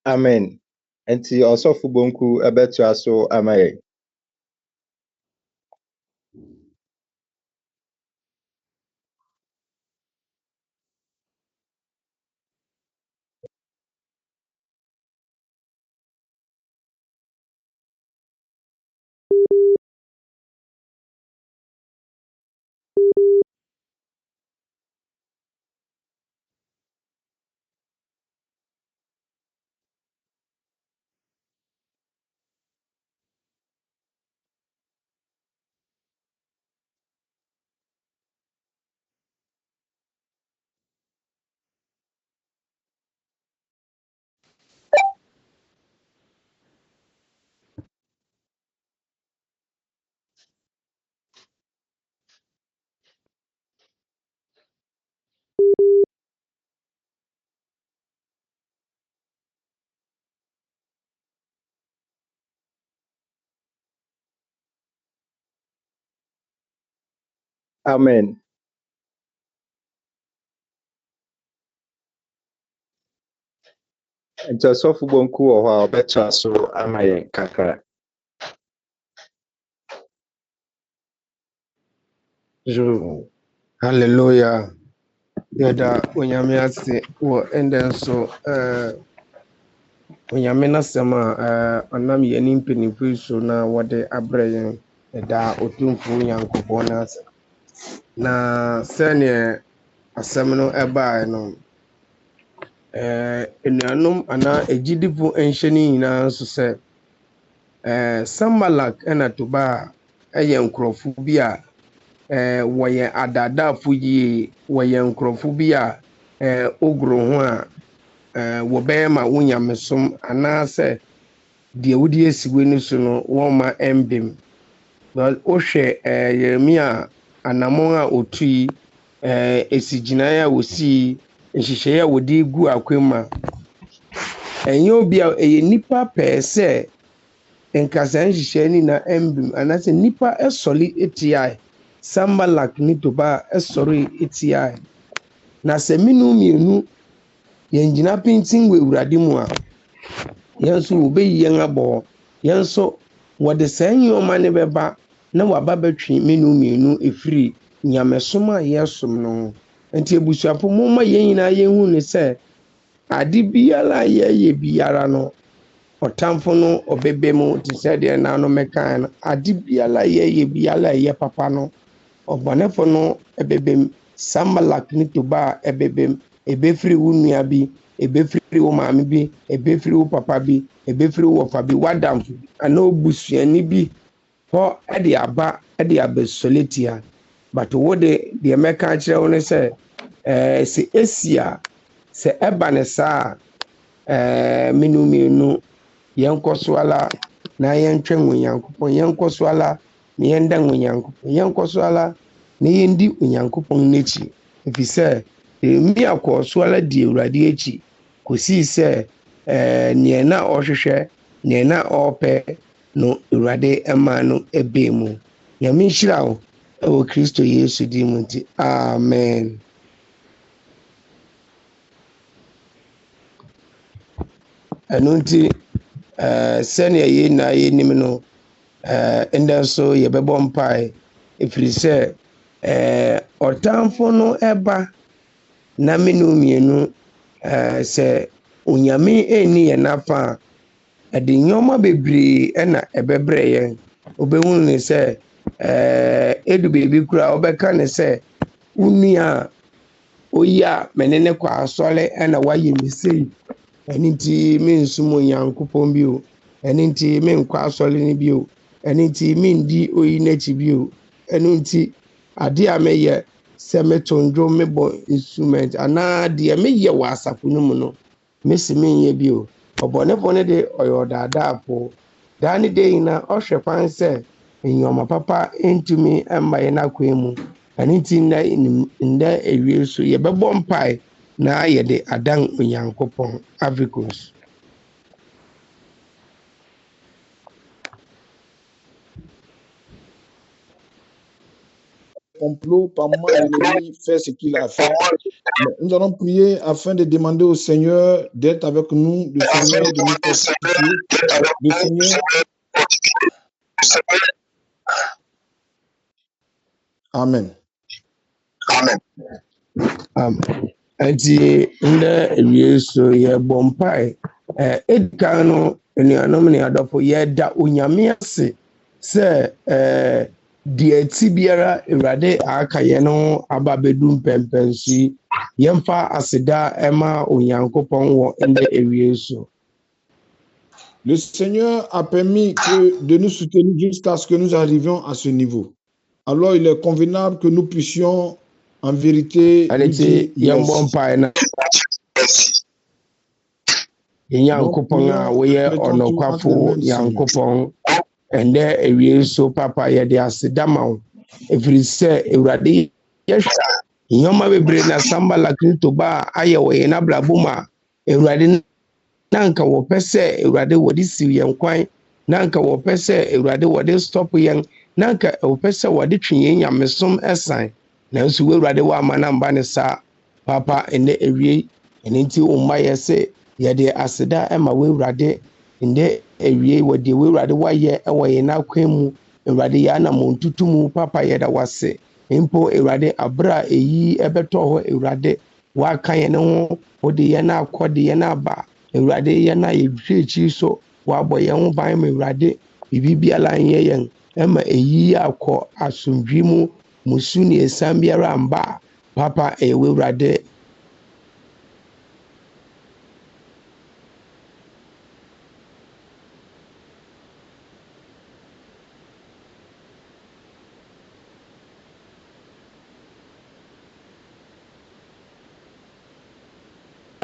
Amen. Enti Osofo Bonku ebetu aso amaye. Amen. Enti Osofo Bonku wo ho a obetu aso amaye kakra. Hallelujah. Yada onyame ase wo enden so onyame na sema onam yeni mpenifu so na wode abrayen da otumfu nyankopɔ na ase na sene asɛm no ɛbaa no enuanom ana egidifu enhyɛne nyinaa nso sɛ Sambalak ɛna Toba ɛyɛ nkurɔfo bi a wɔyɛ adadaafo yie wɔyɛ nkurɔfo bi a ogoro ho a wɔbɛyɛ ma wo nyamesom anaasɛ deɛ wodi esiwe no so no wɔma embem wohwɛ Yeremia anamon a otui esigyinae a wosi nhyehyɛe a wodi gu akwema ɛnyɛ obi a ɛyɛ nipa pɛɛ sɛ nkasa nhyehyɛe ni na embem anaasɛ nipa ɛsɔle etia Sambalak ni Toba ɛsɔre etia na sɛ minu mienu yɛn gyina pintin wɔ Awurade mu a yɛn nso wɔbɛyi yɛn abɔ yɛn nso wɔde saa nneɛma ne bɛba na waba bɛtwe minu mienu efiri nyamesom a yɛsom no nti ebusuafo momma yɛn nyinaa yɛhu ne sɛ ade biara a yɛyɛ biara no ɔtamfo no ɔbɛbɛ mu te sɛ deɛ naano mɛkan no ade biara a yɛyɛ biara a ɛyɛ papa no ɔbɔnefo no ɛbɛbɛm Sambalak ne Toba ɛbɛbɛm ebefiri wo nua bi, ebefiri wo maame bi, ebefiri wo papa bi, ebefiri wo fa bi, wadamfo ana obusuani bi hɔ de aba de abɛsoletia. But wo de deɛ mɛka kyerɛ wo ne sɛ sɛ esi a sɛ ɛba ne saa menu yɛnkɔ so ala na yɛntwɛ Onyankopɔn, yɛnkɔ so ala na yɛnda Onyankopɔn, yɛnkɔ so ala na yɛndi Onyankopɔn n'akyi. Ɛfiri sɛ mi akɔ so ala di Awurade akyi kɔsii sɛ neɛ na ɔhwehwɛ, neɛ na ɔpɛ no Awurade ɛma no ɛbɛɛ mu. Nyame nhyira wo ɛwɔ Kristo Yesu din mu nti. Amen. Ɛno nti sɛnea yɛn na yɛnim no ɛndɛ nso yɛbɛbɔ mpae ɛfiri sɛ ɔtamfo no ɛba na mene mmienu sɛ Onyame ɛnni yɛn afa a ɛde nneɛma bebree ɛna ɛbɛbrɛ yɛn. Wobɛhu ne sɛ ɛdu beebi kora wobɛka ne sɛ wo nua a oyi a mene ne kɔ asɔre ɛna wayɛ me sei, ɛno nti mensom Onyankopɔn bio, ɛno nti menkɔ asɔre no bio, ɛno nti mendi oyi n'akyi bio, ɛno nti ade a meyɛ sɛ meto ndwom mebɔ instrument anaa deɛ meyɛ wɔ asafo no mu no mesi menyɛ bio. Ɔbɔnefo no de ɔyɛ ɔdaadaapo. Daa ne de nyina ɔhwɛ kwan sɛ nneɛma papa ntumi mma yɛn akwan mu. Ɛno nti ndɛ ewie so yɛbɛbɔ mpae na yɛde adan Onyankopɔn. Africans. Complot par moi, l'ennemi fait ce qu'il a fait. Mais nous allons prier afin de demander au Seigneur d'être avec nous, le Seigneur de nous fortifier, le Seigneur. Amen. Amen. Ati ndɛ ewie so yɛbɔ mpae ɛdika no nnuanom ne adɔfo yɛda Onyame ase sɛ deɛ ti biara Awurade aka yɛn no aba bɛdu mpɛmpɛnso yi. Yɛmfa aseda ɛma Onyankopɔn wɔ ndɛ ewie so. Le Seigneur a permis de nous soutenir jusqu'à ce que nous arrivions à ce niveau. Alors il est convenable que nous puissions en vérité lui dire Nyankopɔn a woyɛ ɔnɔkwafo Nyankopɔn ɛndɛ ewie so papa yɛde aseda ma wo ɛfiri sɛ Awurade yɛhwɛ nneɛma bebree na Sambala Kristo ba ayɛ wɔ yɛn abrabɔ mu a Awurade na nka wɔpɛ sɛ Awurade wɔde siw yɛn kwan, na nka wɔpɛ sɛ Awurade wɔde stop yɛn, na nka wɔpɛ sɛ wɔde twe yɛn nyamesom ɛsan. Nanso Awurade wɔ ama na mba ne saa papa ɛndɛ ewie. Ɛno nti womma yɛ sɛ yɛde aseda ɛma Awurade ndɛ ewie wɔ deɛ Awurade wayɛ ɛwɔ yɛn akwan mu. Awurade yɛ anam ntutu mu papa yɛda wase. Mpo Awurade abra eyi ɛbɛtɔ hɔ Awurade waka yɛn ho, wode yɛn akɔ de yɛn aba. Awurade yɛn a yɛhwɛ akyi so wabɔ yɛn ho ban ma Awurade bibi biara nyɛ yɛn ɛma eyi akɔ asomdwi mu musu ne esan biara mba papa ɛyɛ Awurade.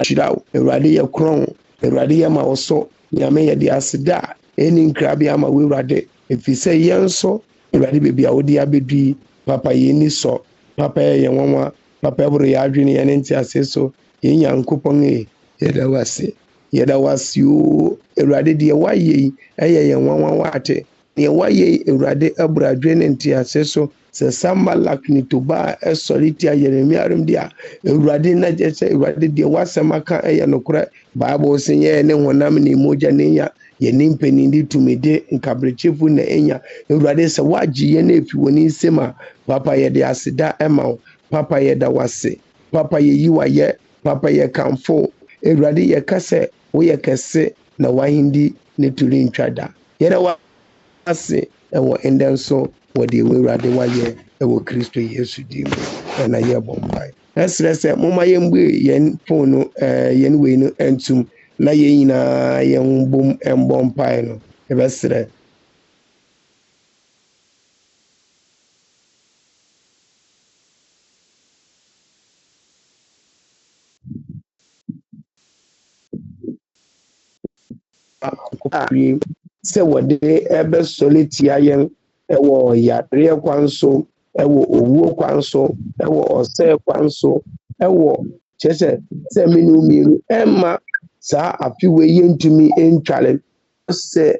Ashiraw Awurade yɛ kron, Awurade yɛ ma wɔsɔ, Nyame yɛ de aseda ɛni nkrabi ama Awurade ɛfiri sɛ yɛn nso Awurade beebi a wode abɛdui papa yɛn ni sɔ, papa yɛ yɛn nwanwa, papa ɛboro yɛ adwene yɛn nti ase so yɛn Nyankopɔn yɛda wase, yɛda wase o Awurade deɛ wayɛ yi ɛyɛ yɛn nwanwa wate, deɛ wayɛ yi Awurade ɛboro adwene nti ase so sɛ Sambala Kristo ba ɛsɔre tia Yeremia rum dia Awurade na gye sɛ Awurade deɛ wasɛm aka ɛyɛ nokora Bible sɛ yɛ ne honam ne mogya ne nya yɛ ne mpanindi tumide nkabrechefu na enya Awurade sɛ wagye yɛ na efi wɔ ne nsɛm a papa yɛ de aseda ɛma wo, papa yɛ da wase, papa yɛ yi wayɛ, papa yɛ kamfo Awurade yɛ kase woyɛ kɛse na wahindi ne turi ntwada yɛda wase ɛwɔ ndɛ nso wɔde Awurade wayɛ ɛwɔ Kristo Yesu din mu ɛna yɛ bɔ mpae. ɛsrɛ sɛ moma yɛmbue yɛn phone no yɛn wei no ntum na yɛn nyinaa yɛn bom mbɔ mpae no yɛbɛsrɛ. sɛ wɔde ɛbɛsɔle tia yɛn ɛwɔ yareɛ kwan so, ɛwɔ owuo kwan so, ɛwɔ ɔsɛe kwan so, ɛwɔ kyerɛ sɛ menu mmienu ɛma saa afiwe yɛntumi ntwale sɛ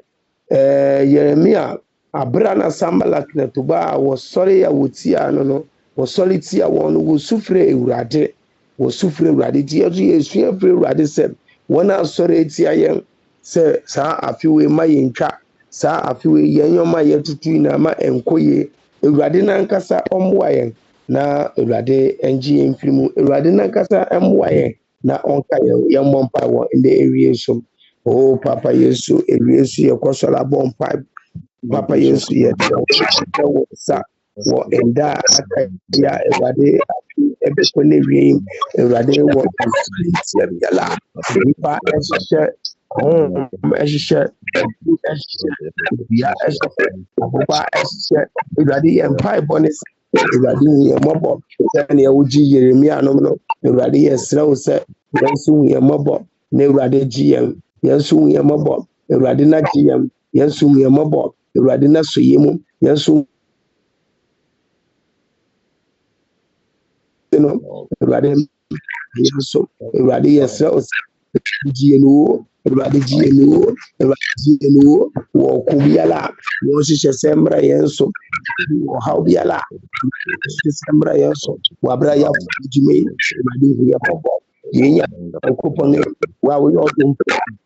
Yeremia abra na Sanballat na Tobia wɔsɔre a wɔtia no wɔsɔre tia wɔn no wɔsufrɛ Awurade tie so yɛsua frɛ Awurade sɛ wɔn asɔre tia yɛn sɛ saa afiwe ma yɛntwa saa afiwe yɛn yɔma yɛtutu na ma ɛnkɔ yie Awurade nankasa ɔmmoa yɛn na Awurade ɛngye yɛn mfiri mu Awurade nankasa ɛmmoa yɛn na ɔnka yɛn mmɔ mpae wɔ ndɛ ewie so o Papa Yesu ewie so yɛkɔ sɔre abɔ mpae Papa Yesu yɛwɔ sa wɔ nda aka ya Awurade ɛbɛkɔ ne wie Awurade wɔ tia biala nipa ɛhyehyɛ bia ɛhyehyɛ aboba ɛhyehyɛ Awurade yɛ mpae bɔ ne Awurade yɛ mmɔbɔ sɛnea wogye Yeremia nom no Awurade yɛsrɛ wo sɛ yɛnso yɛ mmɔbɔ na Awurade gye yɛn yɛnso yɛ mmɔbɔ Awurade na gye yɛn yɛnso yɛ mmɔbɔ Awurade na so yɛ mu yɛnso no Awurade yɛnso Awurade yɛsrɛ wo sɛ gye yɛn o Awurade gye yɛn o Awurade gye yɛn o wɔ ko biala wɔn hyehyɛ sɛ mmra yɛn so wɔ haw biala hyehyɛ sɛ mmra yɛn so wɔ abra yɛ afɔ dwuma yi Awurade hu yɛ bɔbɔ yɛnya nkopɔn wa woyɛ ɔdom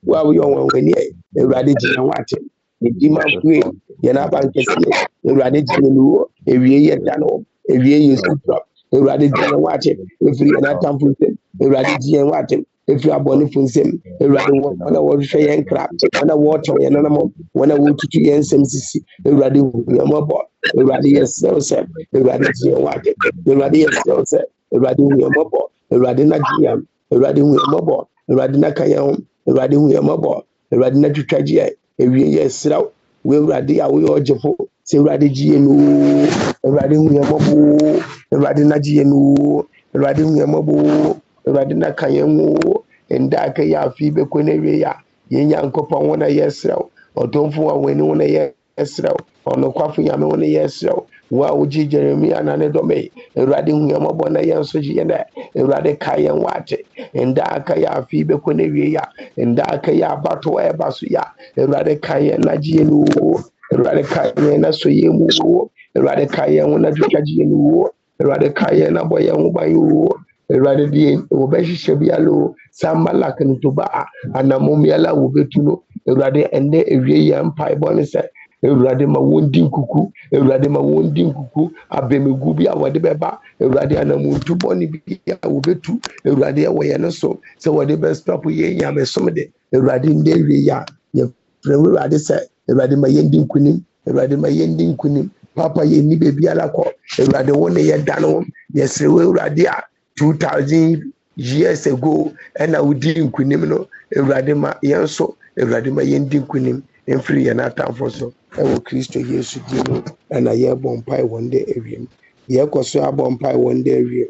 wa woyɛ ɔnwani Awurade gye yɛn wate ne di ma kue yɛn abankɛseɛ Awurade gye yɛn o ewie yɛ da no ewie yɛ sutura Awurade gye yɛn wate efiri yɛn atamfo nsɛm Awurade gye yɛn wate efiri abɔnefo nsɛm Awurade wɔn a wɔhwehwɛ yɛn kra wɔn a wɔtɔn yɛn nanam wɔn a wɔtutu yɛn nsɛm sisi Awurade hu yɛn mmɔbɔ Awurade yɛsrɛ wo sɛ Awurade gye yɛn wate Awurade yɛsrɛ wo sɛ Awurade hu yɛn mmɔbɔ Awurade na gye yɛn Awurade hu yɛn mmɔbɔ Awurade na ka yɛn ho Awurade hu yɛn mmɔbɔ Awurade na twitwa gye ewie yɛsrɛ wo Awurade a woyɛ ɔgyefo sɛ Awurade gye yɛn o Awurade hu yɛn mmɔbɔ Awurade na gye yɛn o Awurade hu yɛn mmɔbɔ Awurade na ka yɛn ho nda aka yɛ afi bɛkɔ na wie ya yɛn Nyankopɔn wo na yɛsrɛ wo ɔdomfo a w'ani wo na yɛsrɛ wo ɔnokwafo Nyame wo na yɛsrɛ wo wo a wogye Jeremia na ne dɔmɛ Awurade hu yɛn mmɔbɔ na yɛn nso gye yɛn dɛ Awurade ka yɛn wate nda aka yɛ afi bɛkɔ na wie ya nda aka yɛ abato a ɛba so ya Awurade ka yɛn na gye yɛn o Awurade ka yɛn na so yɛn mu o Awurade ka yɛn ho na twitwa gye yɛn o Awurade ka yɛn na bɔ yɛn ho ban o Awurade die wɔbɛhyehyɛ biara o Sanballat ne Tobia anamɔ biara wɔbɛtu no Awurade ɛndɛ ewie yɛn mpaebɔ ne sɛ Awurade ma wɔn di nkuku Awurade ma wɔn di nkuku abɛmegu bi a wɔde bɛba Awurade anamuntu bɔne bi a wɔbɛtu Awurade ɛwɔ yɛn so sɛ wɔde bɛstop yɛn nyamesom de Awurade ndɛ ewie yɛ yɛfrɛ Awurade sɛ Awurade ma yɛn di nkunim Awurade ma yɛn di nkunim Papa yɛn ni beebiara kɔ Awurade wo ne yɛ da no yɛsrɛ Awurade a 2000 years ago ɛna wodi nkunim no Awurade ma yɛn so Awurade ma yɛn di nkunim mfiri yɛn atamfo so ɛwɔ Kristo Yesu din mu ɛna yɛbɔ mpae wɔn dɛ awiem yɛkɔ so abɔ mpae wɔn dɛ awiem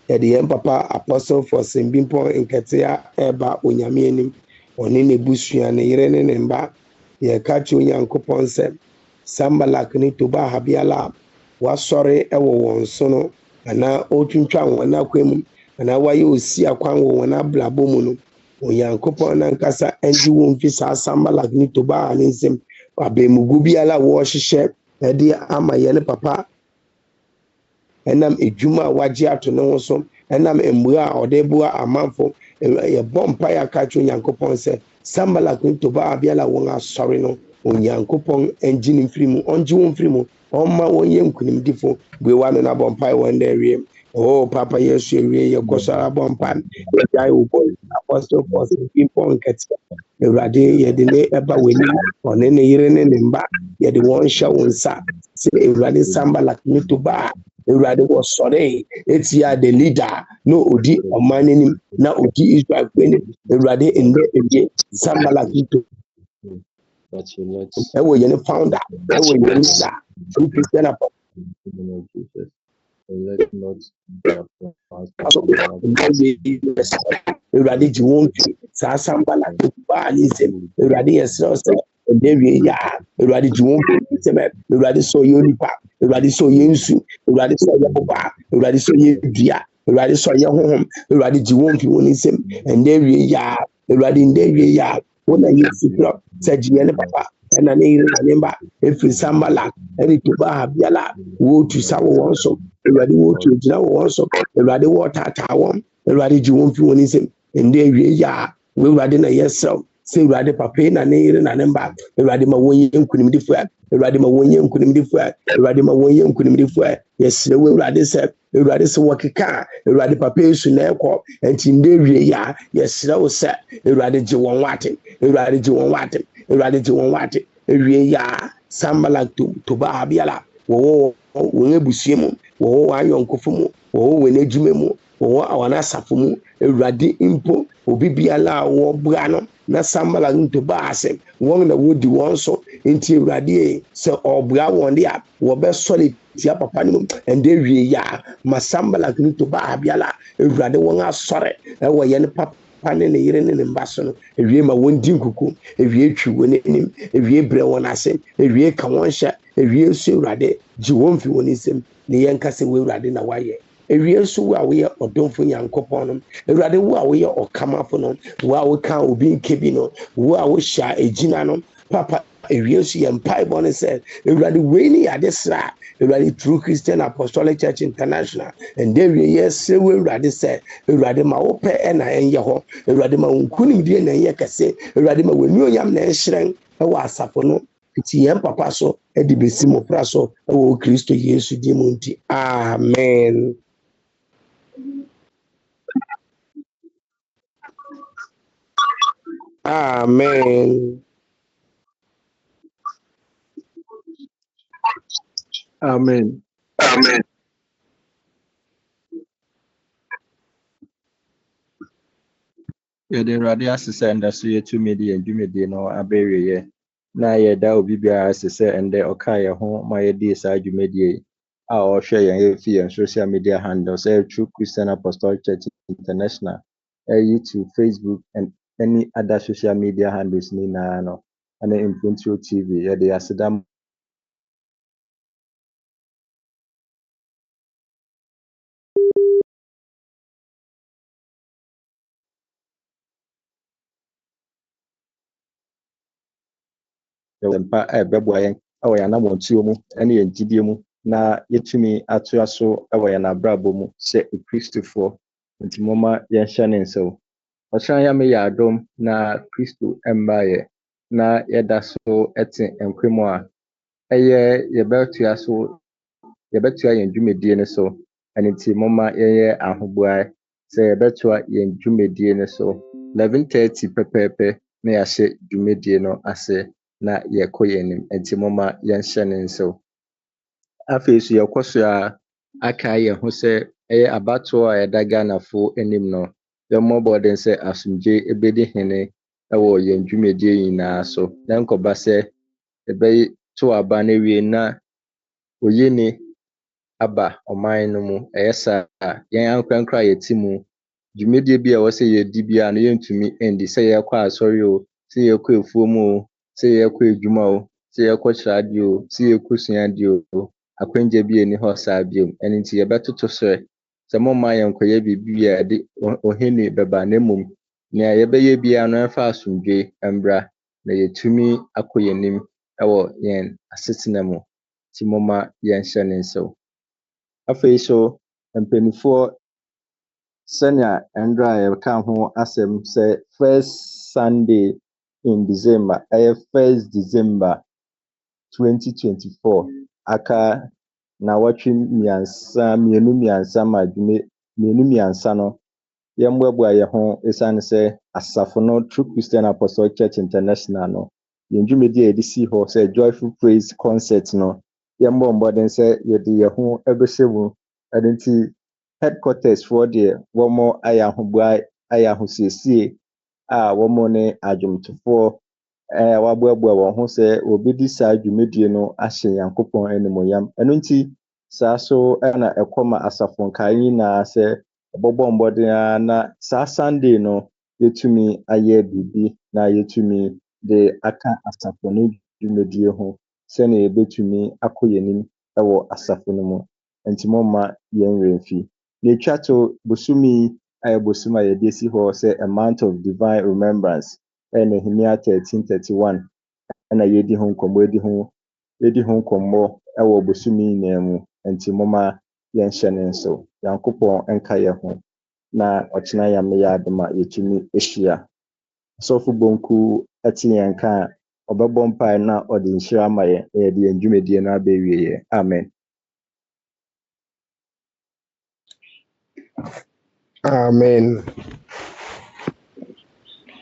yɛde yɛn papa Apostle for Sembinpɔn Nketea ɛba Onyame anim ɔne ne busua ne yere ne ne mba yɛka kyerɛ Onyankopɔn sɛ Sanballat ne Tobia habiala wasɔre ɛwɔ wɔn so no ana otwintwa wɔn akwan mu ana wayɛ osi akwan wɔ wɔn abrabɔ mu no Onyankopɔn nankasa ɛngye wɔn fi saa Sanballat ne Tobia ne nsɛm abɛmugu biara wɔhyehyɛ ɛde ama yɛn papa ɛnam edwuma a wagye ato ne ho so ɛnam mmua a ɔde boa amanfo yɛbɔ mpaeɛ aka kyerɛ Onyankopɔn sɛ Sanballat ne Tobia biara wɔn asɔre no Onyankopɔn ɛngye ne mfiri mu ɔngye wɔn mfiri mu ɔmma wɔn yɛ nkunimdifo bue wa no na bɔ mpaeɛ wɔn dɛ awie oh Papa Yesu awie yɛkɔ sɔre abɔ mpaeɛ yɛgyae wo bɔ Apostle for Sembinpɔn Nketea Awurade yɛde ne ɛba w'ani ɔne ne yere ne ne mba yɛde wɔn hyɛ wo nsa sɛ Awurade Sanballat ne Tobia Ewurade wɔ sɔre etia the leader no odi ɔman n'anim na odi Israel anim. Ewurade ndɛ ewie Sambalak to But you let ɛwɔ yɛn founder ɛwɔ yɛn leader True Christian Apostle. in the name of Jesus. And let not Ewurade gye wɔn fi saa Sambalak baa ne nsam. Ewurade yɛsrɛ sɛ ɛdɛ wie yɛ a Ewurade gye wɔn fi nsam. Ewurade sɛ ɔyɛ onipa, Ewurade sɛ ɔyɛ nsu, Ewurade sɛ ɔyɛ boba, Ewurade sɛ ɔyɛ dua, Ewurade sɛ ɔyɛ honhom. Ewurade gye wɔn fi wɔn nsam. Ɛdɛ wie yɛ a Ewurade ndɛ wie yɛ a wɔn a yɛ sikura sɛ gye yɛn papa ɛna ne yere na ne mba efiri Sambalak ɛne Tobiah biara wɔretu sa wɔ wɔn so. Ewurade wɔretu gyina wɔ wɔn so. Ewurade wɔretaataa wɔn. Ewurade gye wɔn fi wɔn nsam. Ndɛ wie yɛ a Ewurade na yɛsrɛ sɛ Ewurade papa yi na ne yere na ne mba Ewurade ma wɔn yɛ nkunimdifoɔ. Ewurade ma wɔn yɛ nkunimdifoɔ. Ewurade ma wɔn yɛ nkunimdifoɔ. Yɛsrɛ wɔ Ewurade sɛ wɔkeka Ewurade papa yi so na ɛkɔ nti ndɛ wie yɛ a yɛsrɛ wɔ sɛ Ewurade gye wɔn wate. Ewurade gye wɔn wate. Ewurade gye wɔn wate. Ewie yɛ a Sambalak Tobiah biara wɔwɔ wɔn abusua mu, wɔwɔ wɔn ayɔnkofo mu, wɔwɔ wɔn adwuma mu, wɔwɔ wɔn asafo mu. Ewurade mpo obi biara a wɔbua no na Sambalak Tobiah asɛm wɔn na wɔdi wɔn so nti Ewurade sɛ ɔbua wɔn de a wɔbɛsɔre tia papa no mu ɛnde wie yɛ a ma Sambalak Tobiah biara Ewurade wɔn asɔre ɛwɔ yɛn papa ne ne yere ne ne mba so no ewie ma wɔn di nkuku ewie twi wɔn anim ewie brɛ wɔn ase ewie ka wɔn hyɛ ewie nso Ewurade gye wɔn fi wɔn nsam ne yɛn kasa wɔ Ewurade na wayɛ ewie nso wo a woyɛ ɔdomfo Nyankopɔn no Ewurade wo a woyɛ ɔkamafo no wo a woka obi nkebi no wo a wohyɛ egyina no papa ewie nso yɛ mpaebɔ no sɛ Ewurade wei ne yɛ ade sra Ewurade True Christian Apostolic Church International and there we yɛsrɛ wo Ewurade sɛ Ewurade ma wo pɛ ɛna ɛnyɛ hɔ Ewurade ma wo nkonimdie na ɛnyɛ kɛse Ewurade ma w'anuonyam na ɛhyerɛn ɛwɔ asafo no nti yɛn papa so ɛde besi mmɔfra so ɛwɔ Kristo Yesu din mu nti amen. Amen. Amen. Amen. yɛde Awurade ase sɛ ɛnda so yɛtumi de yɛn dwumadie no abɛwieɛ na yɛda obi biara ase sɛ ɛndɛ ɔka yɛn ho ma yɛdii saa dwumadie a ɔhwɛ yɛn yɛfi yɛn social media handles sɛ True Christian Apostolic Church International YouTube, Facebook and any other social media handles nyinaa no ɛne Mponturo TV yɛde aseda mpa ɛbɛboa yɛn ɛwɔ yɛn anammɔntuo mu ɛne yɛn gyidie mu na yɛtumi atoa so ɛwɔ yɛn abrabɔ mu sɛ Kristofoɔ nti momma yɛnhyɛ ne nsaw ɔsran yɛ meyɛ adom na Kristo ɛmbaeɛ na yɛda so ɛte nkwa mu a ɛyɛ yɛbɛtoa yɛn dwumadie no so ɛne nti momma yɛyɛ ahoboa sɛ yɛbɛtoa yɛn dwumadie no so 11:30 pɛpɛɛpɛ na yɛahyɛ dwumadie no ase na yɛkɔ yɛn anim nti momma yɛnhyɛ ne nsaw afei so yɛkɔ so a aka yɛn ho sɛ ɛyɛ abatoɔ a yɛda Ghanafoɔ anim no yɛmmɔ bɔden sɛ asomdwe ebedi hene ɛwɔ yɛn dwumadie nyinaa so na nkɔba sɛ yɛbɛto aba no wie na oyeni aba ɔman no mu ɛyɛ saa yɛn ankorankora yɛte mu dwumadie bi a ɛwɔ sɛ yɛdi biara no yɛntumi ndi sɛ yɛkɔ asɔre o sɛ yɛkɔ efuo mu o sɛ yɛkɔ edwuma o sɛ yɛkɔ hyiradeɛ o sɛ yɛkɔ suadeɛ o akwangya bi ani hɔ saa biom ɛno nti yɛbɛtoto sɛ momma yɛnkɔyɛ biribi a yɛde ohene bɛba na mmom nea yɛbɛyɛ biara no ɛmfa asomdwe mbra na yɛtumi akɔ yɛn anim ɛwɔ yɛn asetena mu nti momma yɛnhyɛ ne nsaw afei so mpanyinfoɔ sɛnea ɛndra a yɛka ho asɛm sɛ first Sunday in December, 1st December 2024, aka na watwi mienu miansa ma dwume mienu miansa no yɛmboaboa yɛn ho ɛsiane sɛ asafo no True Christian Apostolic Church International no yɛn dwumadi a yɛde si hɔ sɛ Joyful Praise Concert no yɛmbɔ mbɔden sɛ yɛde yɛn ho ɛbɛhyɛ mu ɛno nti headquarters for deɛ wɔn ayɛ ahoboa ayɛ ahosiesie a wɔn ne adwomtofoɔ wɔaboaboa wɔn ho sɛ wɔbɛdi saa dwumadie no ahyɛ Nyankopɔn animuonyam. Ɛno nti saa so ɛna ɛkɔma asafo nkae nyinaa sɛ ɔbɔbɔ mbɔden a na saa Sunday no yɛtumi ayɛ biribi na yɛtumi de aka asafo no dwumadie ho sɛnea yɛbɛtumi akɔ yɛn anim ɛwɔ asafo no mu. Nti momma yɛn werɛ mfi. Na etwa to bosumi ayɛ bosom a yɛde asi hɔ sɛ a month of divine remembrance ɛyɛ Nehemia 13:31 ɛna yɛdi ho nkɔmmɔ ɛwɔ bosumi nyinaa mu. Nti momma yɛnhyɛ ne nso. Nyankopɔn nka yɛn ho na ɔkyena yam yɛ adom a yɛtumi ahyia. Sɔfo Bonku ɛte yɛn ka a ɔbɛbɔ mpae na ɔde nhyira ama yɛn na yɛde yɛn dwumadie no abɛwie yɛn. Amen. Amen.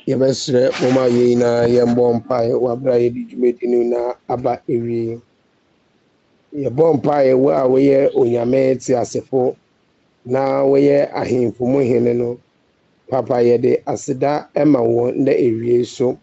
Yɛbɛsrɛ moma yɛn nyinaa yɛmbɔ mpae wabra yɛde dwumadi no na aba ewie. Yɛbɔ mpae wo a woyɛ onyame te asefo na woyɛ ahemfo mu hene no. Papa yɛde aseda ɛma wo na ewie so.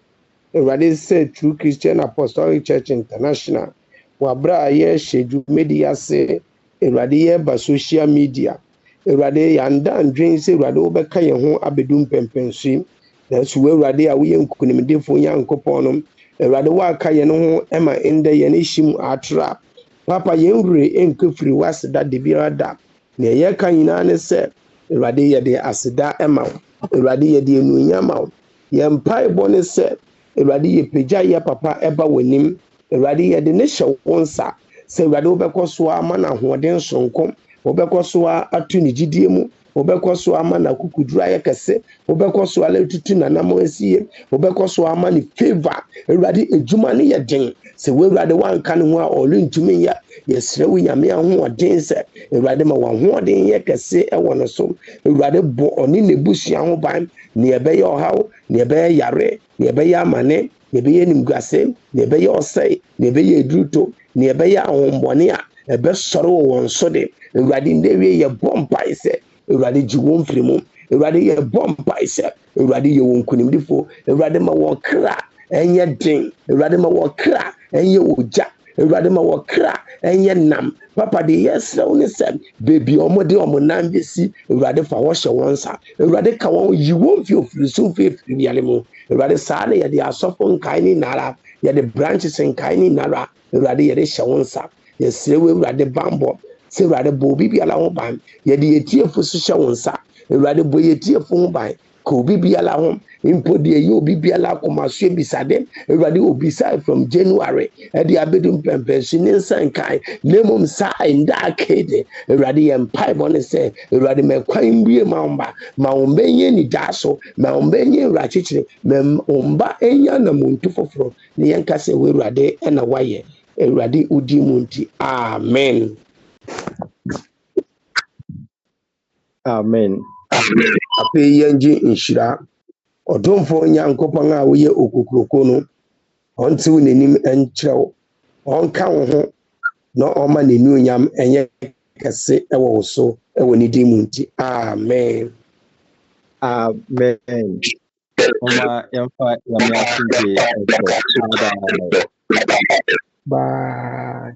Awurade sɛ True Christian Apostolic Church International wabra yɛhyɛ dwumadi ase. Awurade yɛba social media. Awurade yanda ndwen sɛ Awurade wobɛka yɛn ho abɛdu mpɛmpɛnso. Nanso Awurade a woyɛ nkonimdifo Nyankopɔn no, Awurade waka yɛn ho ɛma ndɛ yɛn hyim atra. Papa yɛn wure nkefiri waseda de biara da. Na yɛka nyinaa ne sɛ Awurade yɛde aseda ɛma wo. Awurade yɛde enuonyam ma wo. Yɛn mpaebɔ ne sɛ Awurade yɛpagya yɛ papa ɛba w'anim. Awurade yɛde ne hyɛ wo nsa. Sɛ Awurade wobɛkɔ so ama na ahoɔden sonko. Wobɛkɔ so atu ne gyidie mu. Wobɛkɔ so ama na kukuduru ayɛ kɛse. Wobɛkɔ so ala tutu nanam asie. Wobɛkɔ so ama ne favor. Awurade edwuma ne yɛ den. Sɛ Awurade wanka ne ho a ɔrentumi yɛ. Yɛsrɛ wo Nyame ahoɔden sɛ Awurade ma w'ahoɔden yɛ kɛse ɛwɔ no so. Awurade bɔ ɔne n'ebusua ho ban. Nea ɛbɛyɛ ɔhaw, nea ɛbɛyɛ yare, nea ɛbɛyɛ amane, nea ɛbɛyɛ nimguase, nea ɛbɛyɛ ɔsɛe, nea ɛbɛyɛ eduruto, nea ɛbɛyɛ ahombɔne a ɛbɛsɔre wɔ wɔn so de. Awurade ndewie yɛbɔ mpae sɛ Awurade gye wɔn firi mu. Awurade yɛbɔ mpae sɛ Awurade yɛ wɔn nkonimdifo. Awurade ma wɔn kra ɛnyɛ den. Awurade ma wɔn kra ɛnyɛ ogya. Awurade ma wɔn kra ɛnyɛ nam. Papa de yɛsrɛ wo ne sɛ beebi ɔmo de ɔmo nan besi Awurade fa wɔhyɛ wɔn nsa. Awurade ka wɔn yi wɔn fi ofiri so firi wiale mu. Awurade saa na yɛde asɔfo nkae ne nara, yɛde branches nkae ne nara. Awurade yɛde hyɛ wɔn nsa. Yɛsrɛ wo Awurade bambɔ. Sɛ Awurade bɔ obi biara ho ban. Yɛde yɛtiefo so hyɛ wɔn nsa. Awurade bɔ yɛtiefo ho ban. Ka obi biara ho. Mpo de yɛ obi biara akɔmaso ebisade. Awurade obisa from January. Ɛde abedu mpɛmpɛnso ne nsa nkae. Na mmom saa nda akede. Awurade yɛ mpaebɔ ne sɛ Awurade ma kwan bie ma mba. Ma wɔn bɛnyɛ ne gya so. Ma wɔn bɛnyɛ nwurakyekyere. Ma wɔn ba ɛnya na muntu foforɔ. Ne yɛn kasa wɔ Awurade ɛna wayɛ. Awurade udi mu nti. Amen. Amen. Ape yɛngye nhyira. Ɔdomfo Nyankopɔn a woyɛ okukuroko no, ɔntew n'anim nkyerɛw. Ɔnka wo ho na ɔma n'anuonyam ɛnyɛ kɛse ɛwɔ wo so ɛwɔ ne din mu nti. Amen. Amen. Oma yɛmfa Nyame asomdwee ɛkɔ. Bye.